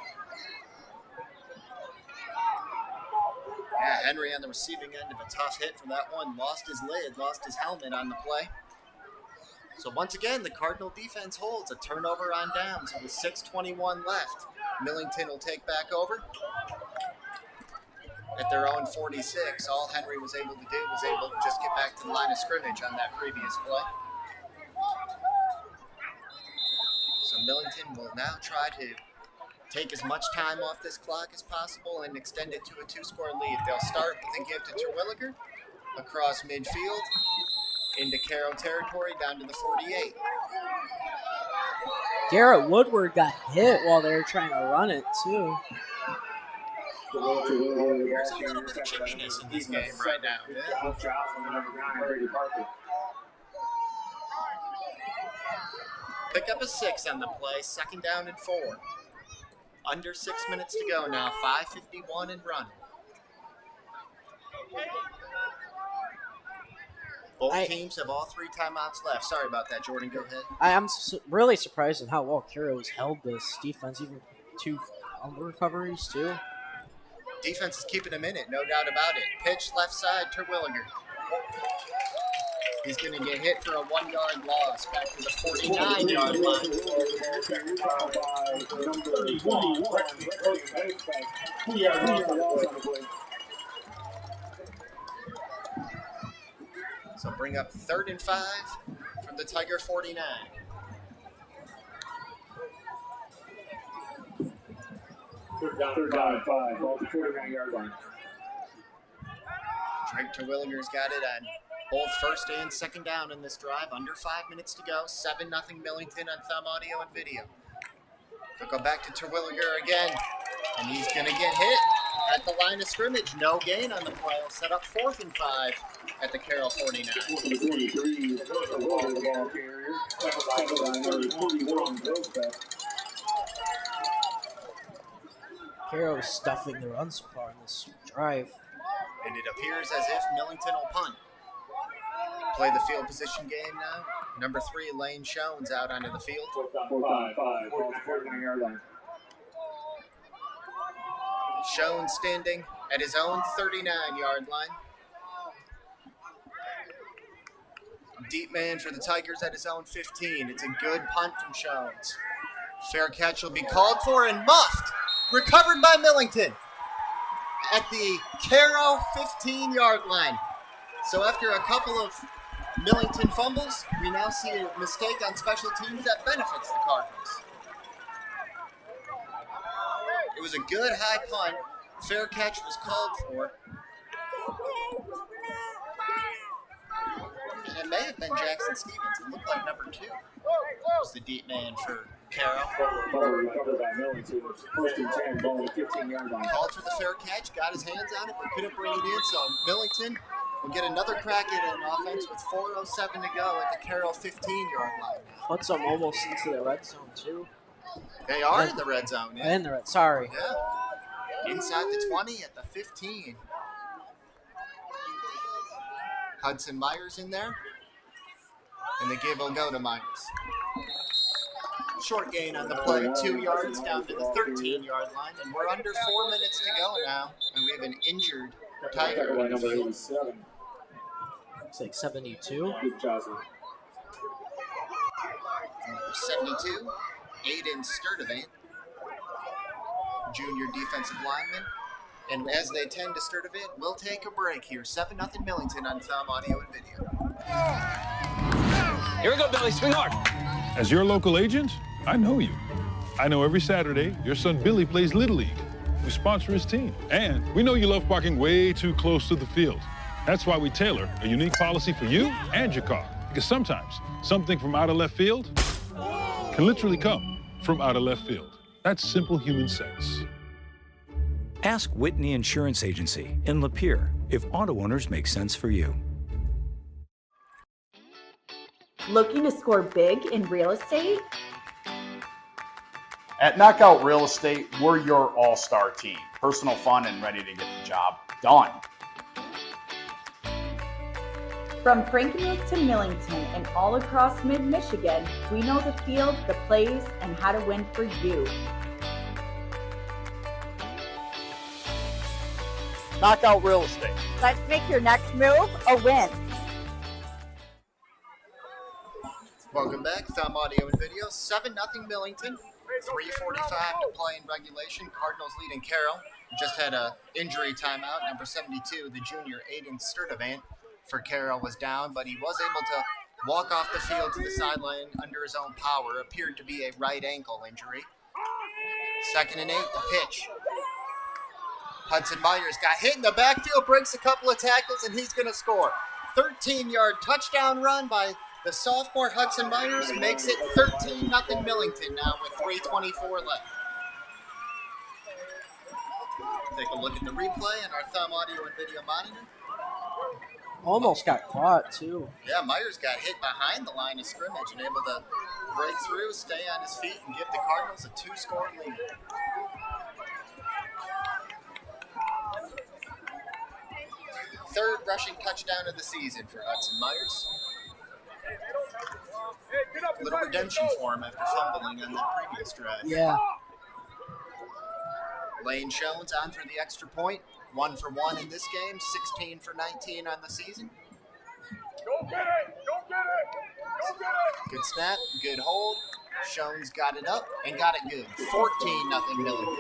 Yeah, Henry on the receiving end of a tough hit from that one. Lost his lid, lost his helmet on the play. So once again, the Cardinal defense holds a turnover on downs with 6:21 left. Millington will take back over at their own 46. All Henry was able to do was able to just get back to the line of scrimmage on that previous play. So Millington will now try to take as much time off this clock as possible and extend it to a 2-score lead. They'll start with a give to Terwilliger across midfield into Caro territory down to the 48. Garrett Woodward got hit while they were trying to run it, too. There's a little bit of chippiness in this game right now. Yeah. Pick up a 6 on the play, 2nd down and 4. Under 6 minutes to go now, 5:51 and running. Both teams have all 3 timeouts left. Sorry about that, Jordan. Go ahead. I am really surprised at how well Caro has held this defense, even 2 fumble recoveries, too. Defense is keeping him in it, no doubt about it. Pitch left side, Terwilliger. He's going to get hit for a 1-yard loss back to the 49-yard line. So bring up 3rd and 5 from the Tiger 49. Third down and 5, off the 49-yard line. Drake Terwilliger's got it on both 1st and 2nd down in this drive. Under 5 minutes to go. 7-0 Millington on Thumb Audio and Video. They'll go back to Terwilliger again. And he's going to get hit at the line of scrimmage. No gain on the play. He'll set up 4th and 5 at the Caro 49. Caro's stuffing the run so far in this drive. And it appears as if Millington will punt. Play the field position game now. Number 3, Lane Shones out onto the field. 49-yard line. Shones standing at his own 39-yard line. Deep man for the Tigers at his own 15. It's a good punt from Shones. Fair catch will be called for and muffed. Recovered by Millington at the Caro 15-yard line. So after a couple of Millington fumbles, we now see a mistake on special teams that benefits the Cardinals. It was a good high punt. Fair catch was called for. And it may have been Jackson Stevens. It looked like number 2 was the deep man for Caro. Called Called for the fair catch, got his hands on it, but couldn't bring it in. So Millington will get another crack at an offense with 4:07 to go at the Caro 15-yard line. Puts them almost into the red zone, too. They are in the red zone. Yeah. In the red, sorry. Yeah. Inside the 20 at the 15. Hudson Myers in there. And the give will go to Myers. Short gain on the play, 2 yards down to the 13-yard line. And we're under 4 minutes to go now. And we have an injured Tiger on the field. Looks like 72. Number 72, Aiden Sturdivant, junior defensive lineman. And as they tend to Sturdivant, we'll take a break here. 7-0 Millington on Thumb Audio and Video. Here we go, Billy. Swing hard. As your local agent, I know you. I know every Saturday your son Billy plays Little League. We sponsor his team. And we know you love parking way too close to the field. That's why we tailor a unique policy for you and your car. Because sometimes something from out of left field can literally come from out of left field. That's simple human sense. Ask Whitney Insurance Agency in Lapeer if auto owners make sense for you. Looking to score big in real estate? At Knockout Real Estate, we're your all-star team. Personal, fun, and ready to get the job done. From Frankenmuth to Millington and all across mid-Michigan, we know the field, the plays, and how to win for you. Knockout Real Estate. Let's make your next move a win. Welcome back, Thumb Audio and Video. 7-0 Millington. 3:45 to play in regulation. Cardinals leading Caro. Just had a injury timeout. Number 72, the junior Aiden Sturdivant for Caro was down, but he was able to walk off the field to the sideline under his own power. Appeared to be a right ankle injury. 2nd and 8, the pitch. Hudson Myers got hit in the backfield, breaks a couple of tackles, and he's going to score. 13-yard touchdown run by the sophomore Hudson Myers, makes it 13-0 Millington now with 3:24 left. Take a look at the replay on our thumb audio and video monitor. Almost got caught, too. Yeah, Myers got hit behind the line of scrimmage and able to break through, stay on his feet, and give the Cardinals a 2-score lead. Third rushing touchdown of the season for Hudson Myers. A little redemption for him after fumbling on that previous drive. Yeah. Lane Jones on for the extra point. 1 for 1 in this game, 16 for 19 on the season. Go get it! Go get it! Go get it! Good snap, good hold. Jones got it up and got it good. 14-0 Millington.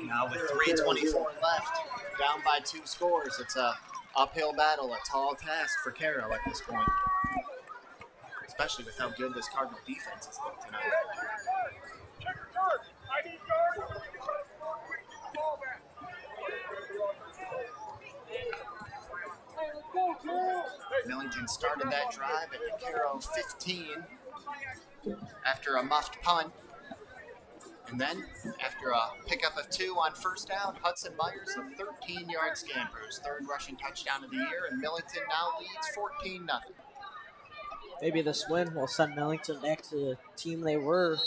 Now with 3:24 left, down by 2 scores. It's a uphill battle, a tall task for Caro at this point. Especially with how good this Cardinal defense has looked tonight. Millington started that drive at the Caro 15 after a muffed punt. And then, after a pickup of 2 on first down, Hudson Myers, a 13-yard scamper, his third rushing touchdown of the year, and Millington now leads 14-0. Maybe this win will send Millington back to the team they were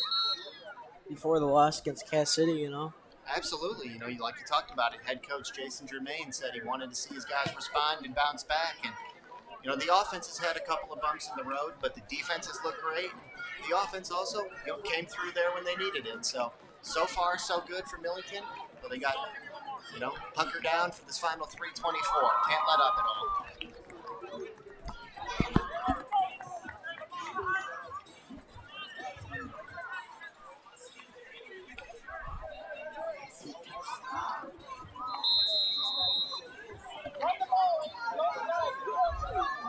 before the loss against Cass City, you know? Absolutely. You know, like you talked about it, head coach Jason Germain said he wanted to see his guys respond and bounce back. And, you know, the offense has had a couple of bumps in the road, but the defense has looked great. The offense also, came through there when they needed it. So far, so good for Millington. But they got, hunker down for this final 3:24. Can't let up at all.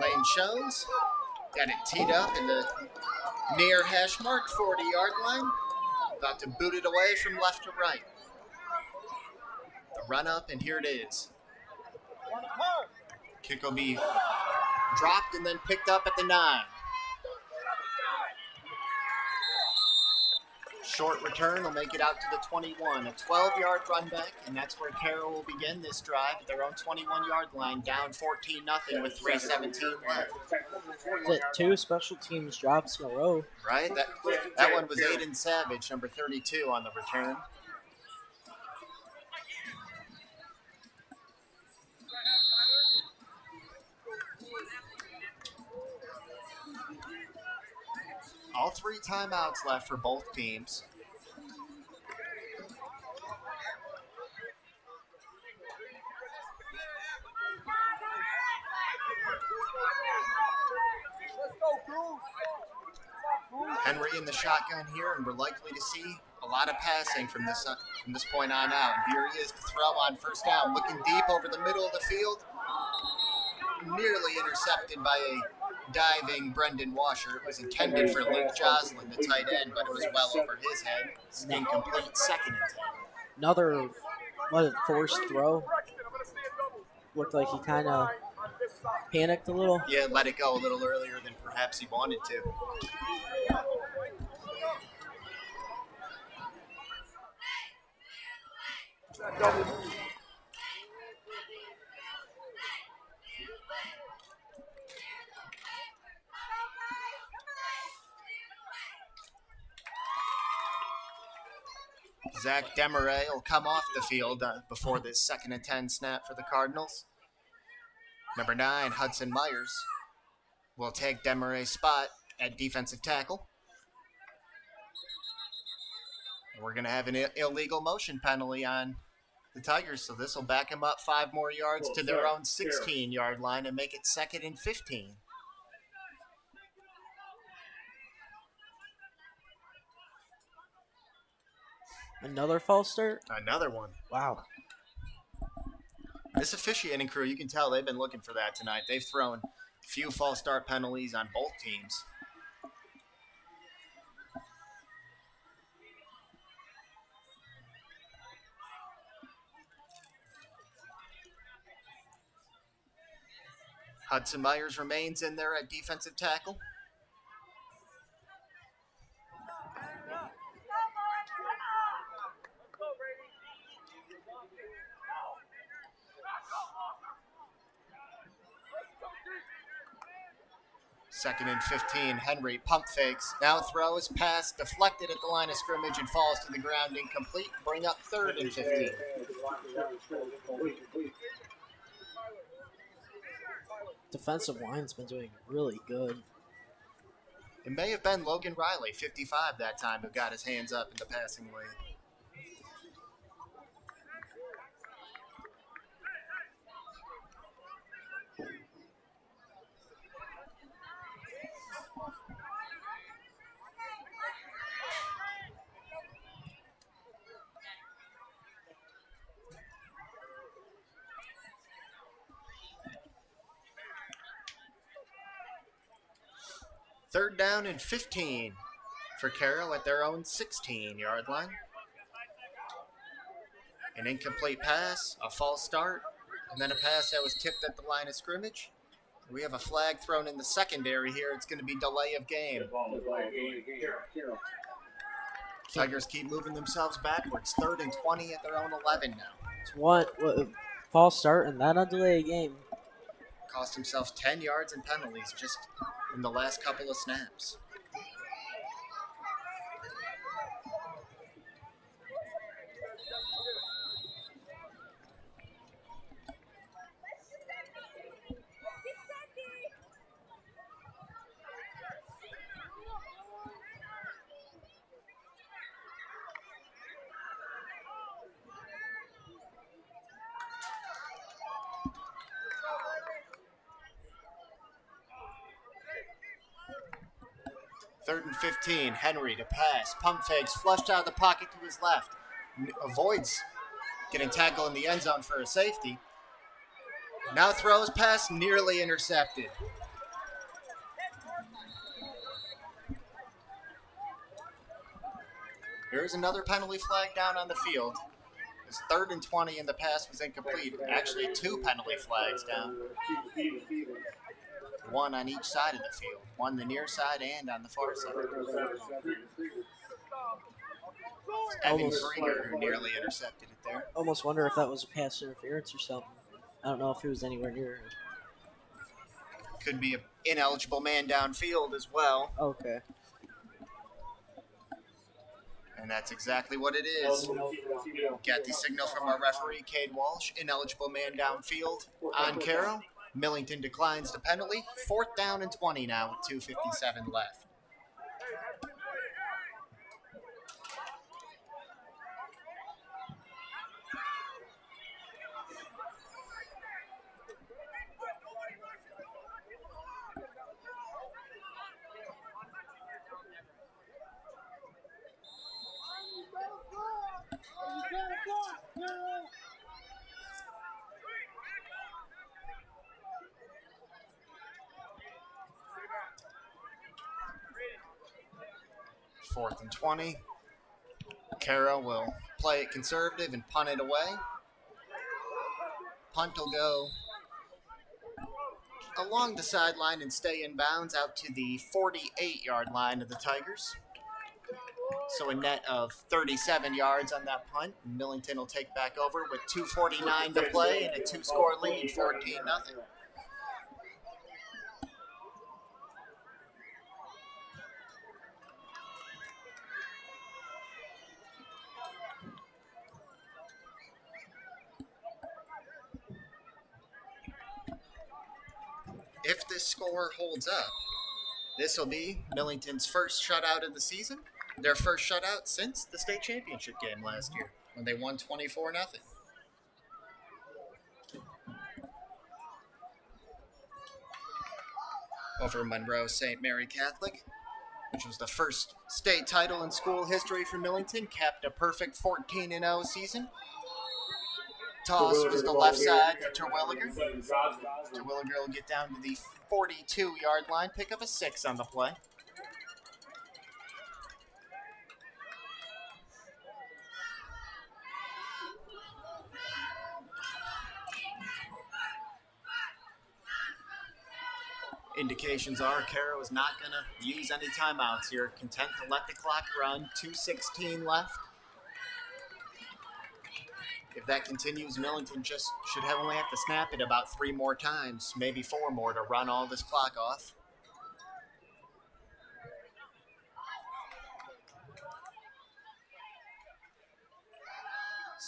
Lane Jones got it teed up in the near hash mark 40-yard line. About to boot it away from left to right. The run up, and here it is. Kick will be dropped and then picked up at the 9. Short return will make it out to the 21. A 12-yard run back, and that's where Caro will begin this drive at their own 21-yard line, down 14-0 with 3:17 left. Is it 2 special teams drops in a row? Right? That one was Aiden Savage, number 32, on the return. All 3 timeouts left for both teams. Henry in the shotgun here, and we're likely to see a lot of passing from this point on out. And here he is to throw on first down, looking deep over the middle of the field. Nearly intercepted by a diving Brendan Washer. It was intended for Luke Joslin, the tight end, but it was well over his head. It's incomplete, 2nd and 10. Another forced throw. Looked like he kind of panicked a little. Yeah, let it go a little earlier than perhaps he wanted to. Zach Demaray will come off the field before this 2nd and 10 snap for the Cardinals. Number 9, Hudson Myers, will take Demaray's spot at defensive tackle. We're going to have an illegal motion penalty on the Tigers, so this will back them up 5 more yards to their own 16-yard line and make it 2nd and 15. Another false start? Another one. Wow. This officiating crew, you can tell they've been looking for that tonight. They've thrown a few false start penalties on both teams. Hudson Myers remains in there at defensive tackle. 2nd and 15. Henry pump fakes. Now throws. Pass deflected at the line of scrimmage and falls to the ground incomplete. Bring up 3rd and 15. Defensive line's been doing really good. It may have been Logan Riley, 55 that time, who got his hands up in the passing lane. Third down and 15 for Caro at their own 16-yard line. An incomplete pass, a false start, and then a pass that was tipped at the line of scrimmage. We have a flag thrown in the secondary here. It's going to be delay of game. Tigers keep moving themselves backwards. 3rd and 20 at their own 11 now. It's what false start and then a delay game. Cost himself 10 yards in penalties just in the last couple of snaps. Third and 15, Henry to pass, pump fakes, flushed out of the pocket to his left. Avoids getting tackled in the end zone for a safety. Now throws pass, nearly intercepted. There's another penalty flag down on the field. It's 3rd and 20 and the pass was incomplete. Actually, 2 penalty flags down. One on each side of the field. One the near side and on the far side. Evan Krieger who nearly intercepted it there. Almost wonder if that was a pass interference or something. I don't know if he was anywhere near it. Could be an ineligible man downfield as well. Okay. And that's exactly what it is. Got the signal from our referee, Cade Walsh. Ineligible man downfield on Caro. Millington declines the penalty. 4th down and 20 now with 2:57 left. Fourth and 20. Caro will play it conservative and punt it away. Punt will go along the sideline and stay in bounds out to the 48-yard line of the Tigers. So a net of 37 yards on that punt. Millington will take back over with 2:49 to play and a 2-score lead, 14-0. If this score holds up, this will be Millington's first shutout of the season. Their first shutout since the state championship game last year when they won 24-0. Over Monroe St. Mary Catholic, which was the first state title in school history for Millington, capped a perfect 14-0 season. Toss was the left side for Terwilliger. Terwilliger will get down to the 42-yard line, pick up a 6 on the play. Indications are Caro is not going to use any timeouts here. Content to let the clock run. 2:16 left. If that continues, Millington just should only have to snap it about 3 more times, maybe 4 more to run all this clock off.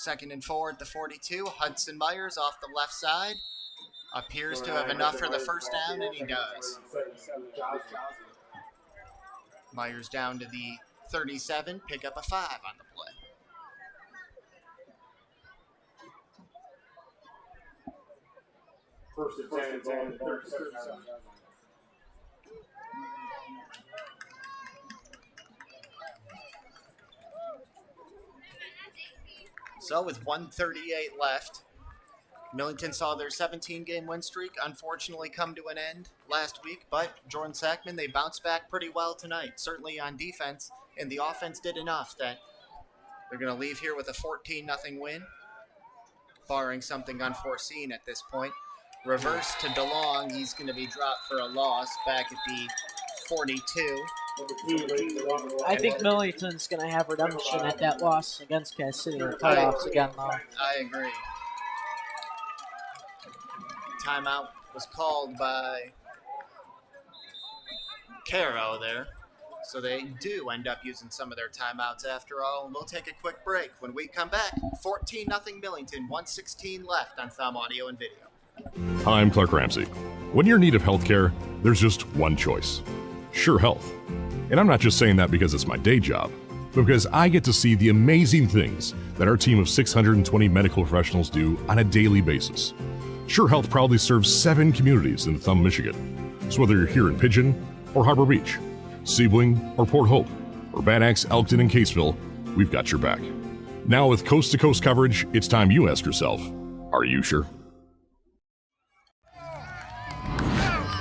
2nd and 4 at the 42. Hudson Myers off the left side. Appears to have enough for the first down, and he does. Myers down to the 37, pick up a 5 on the play. First and 10, ball at the 37. So with 1:38 left, Millington saw their 17-game win streak unfortunately come to an end last week, but Jordan Sackman, they bounced back pretty well tonight, certainly on defense, and the offense did enough that they're going to leave here with a 14-0 win, barring something unforeseen at this point. Reverse to DeLong, he's going to be dropped for a loss back at the 42. I think Millington's going to have redemption at that loss against Cass City in the playoffs again, though. I agree. Timeout was called by Caro there. So they do end up using some of their timeouts after all. And we'll take a quick break. When we come back, 14-0 Millington, 1:16 left on Thumb Audio and Video. Hi, I'm Clark Ramsey. When you're in need of healthcare, there's just one choice. Sure Health. And I'm not just saying that because it's my day job, but because I get to see the amazing things that our team of 620 medical professionals do on a daily basis. Sure Health proudly serves 7 communities in Thumb, Michigan. So whether you're here in Pigeon or Harbor Beach, Sebling or Port Hope, or Bad Axe, Elkton, and Caseville, we've got your back. Now with coast-to-coast coverage, it's time you ask yourself, are you sure?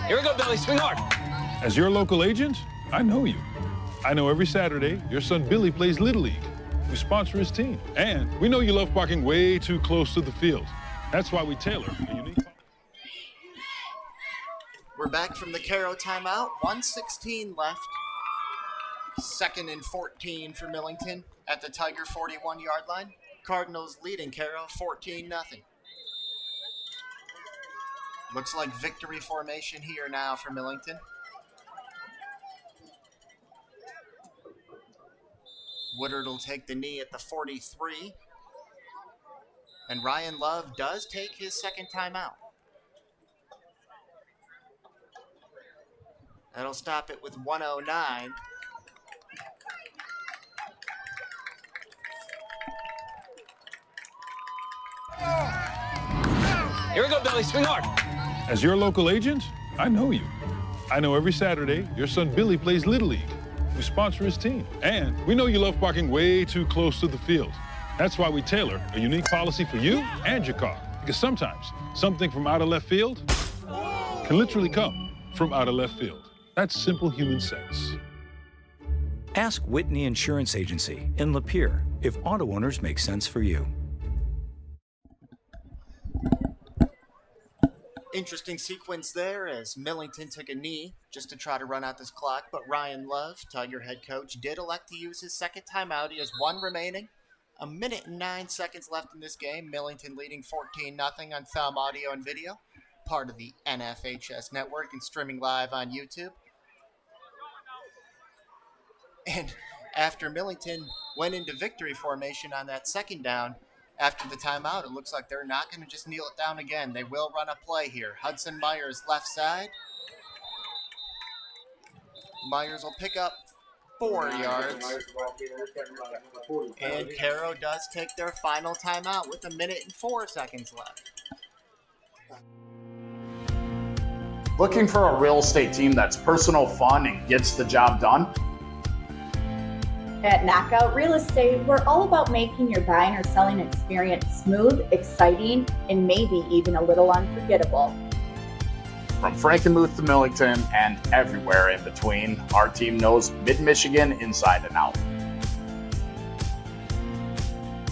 Here we go, Billy. Swing hard. As your local agent, I know you. I know every Saturday your son Billy plays Little League. We sponsor his team. And we know you love parking way too close to the field. That's why we tailor a unique... We're back from the Caro timeout. 1:16 left. 2nd and 14 for Millington at the Tiger 41-yard line. Cardinals leading Caro 14-0. Looks like victory formation here now for Millington. Woodard will take the knee at the 43. And Ryan Love does take his second timeout. That'll stop it with 1:09. Here we go, Billy. Swing hard. As your local agent, I know you. I know every Saturday your son Billy plays Little League. We sponsor his team. And we know you love parking way too close to the field. That's why we tailor a unique policy for you and your car. Because sometimes something from out of left field can literally come from out of left field. That's simple human sense. Ask Whitney Insurance Agency in Lapeer if auto owners make sense for you. Interesting sequence there as Millington took a knee just to try to run out this clock, but Ryan Love, Tiger head coach, did elect to use his second timeout. He has 1 remaining. 1:09 left in this game. Millington leading 14-0 on Thumb Audio and Video, part of the NFHS network and streaming live on YouTube. And after Millington went into victory formation on that second down, after the timeout, it looks like they're not going to just kneel it down again. They will run a play here. Hudson Myers left side. Myers will pick up 4 yards. And Caro does take their final timeout with 1:04 left. Looking for a real estate team that's personal, fun, and gets the job done? At Knockout Real Estate, we're all about making your buying or selling experience smooth, exciting, and maybe even a little unforgettable. From Frankenmuth to Millington and everywhere in between, our team knows Mid-Michigan inside and out.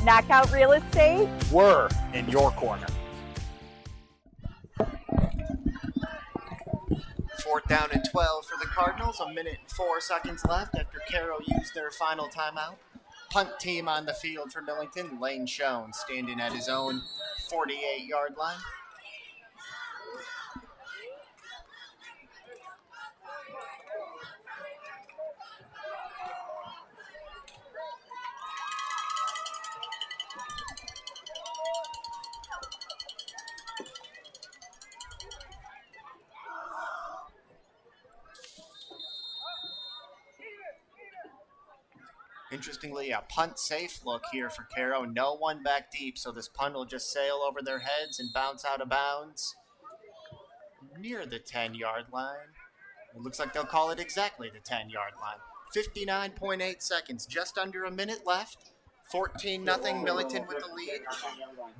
Knockout Real Estate? We're in your corner. 4th down and 12 for the Cardinals. 1:04 left after Caro used their final timeout. Punt team on the field for Millington. Lane Schoen standing at his own 48-yard line. Interestingly, a punt safe look here for Caro. No one back deep, so this punt will just sail over their heads and bounce out of bounds near the 10-yard line. It looks like they'll call it exactly the 10-yard line. 59.8 seconds, just under a minute left. 14-0 Millington with the lead.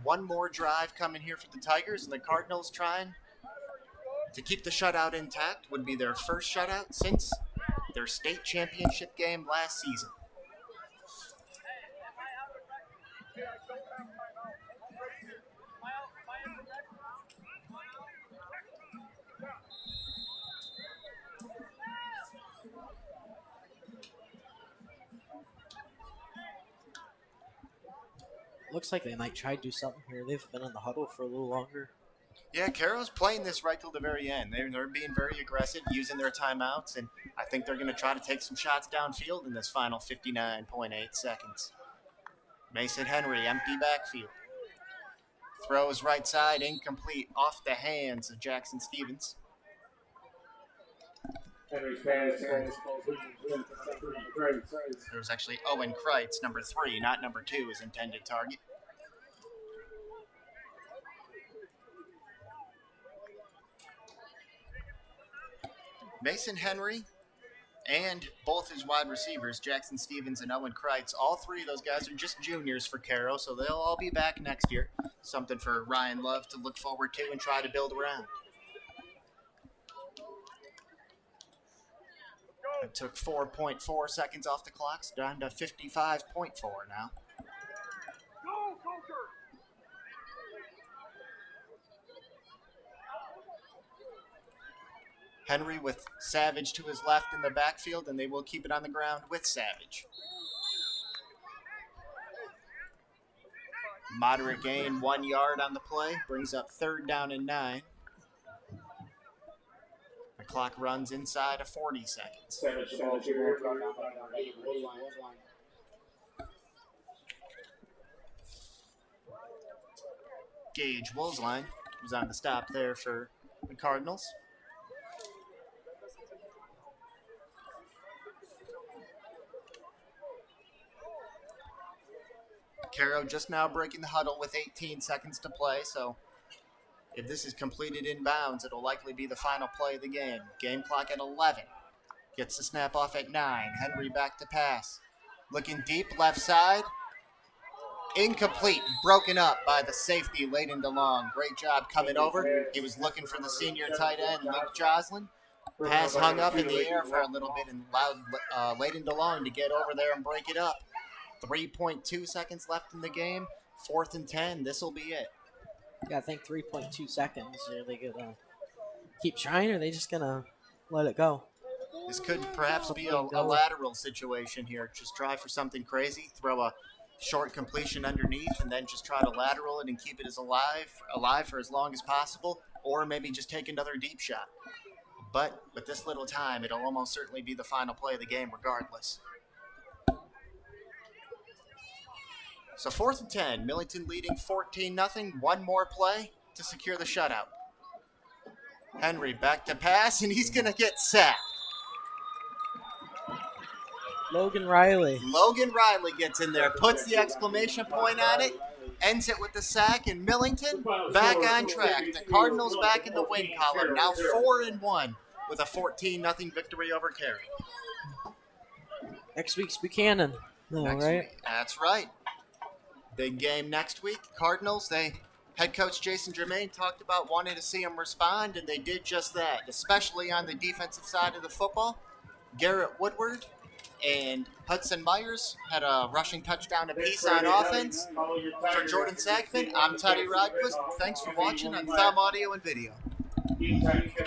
One more drive coming here for the Tigers, and the Cardinals trying to keep the shutout intact. Would be their first shutout since their state championship game last season. Looks like they might try to do something here. They've been in the huddle for a little longer. Yeah, Caro's playing this right till the very end. They're being very aggressive, using their timeouts, and I think they're going to try to take some shots downfield in this final 59.8 seconds. Mason Henry, empty backfield. Throws right side, incomplete, off the hands of Jackson Stevens. Henry's pass. There was actually Owen Kreitz, number 3, not number 2, his intended target. Mason Henry and both his wide receivers, Jackson Stevens and Owen Kreitz, all 3 of those guys are just juniors for Caro, so they'll all be back next year. Something for Ryan Love to look forward to and try to build around. It took 4.4 seconds off the clock, so down to 55.4 now. Henry with Savage to his left in the backfield, and they will keep it on the ground with Savage. Moderate gain, 1 yard on the play, brings up 3rd down and 9. The clock runs inside of 40 seconds. Gage Woolsline was on the stop there for the Cardinals. Caro just now breaking the huddle with 18 seconds to play, so if this is completed in bounds, it'll likely be the final play of the game. Game clock at 11. Gets the snap off at 9. Henry back to pass. Looking deep, left side. Incomplete. Broken up by the safety, Layden DeLong. Great job coming over. He was looking for the senior tight end, Luke Joslin. Pass hung up in the air for a little bit and allowed Layden DeLong to get over there and break it up. 3.2 seconds left in the game. 4th and 10. This will be it. Yeah, I think 3.2 seconds. Are they going to keep trying, or are they just going to let it go? This could perhaps be a lateral situation here. Just try for something crazy. Throw a short completion underneath and then just try to lateral it and keep it as alive for as long as possible. Or maybe just take another deep shot. But with this little time, it'll almost certainly be the final play of the game regardless. So 4th and 10, Millington leading 14-0. One more play to secure the shutout. Henry back to pass, and he's going to get sacked. Logan Riley gets in there, puts the exclamation point on it, ends it with the sack, and Millington back on track. The Cardinals back in the win column, now 4-1 with a 14-0 victory over Cary. Next week's Buchanan. Right? That's right. Big game next week. Cardinals, head coach Jason Germain talked about wanting to see them respond, and they did just that, especially on the defensive side of the football. Garrett Woodward and Hudson Myers had a rushing touchdown apiece on offense. For Jordan Sackman, I'm Toddy Rodquist. Thanks for watching on Thumb Audio and Video. Great night.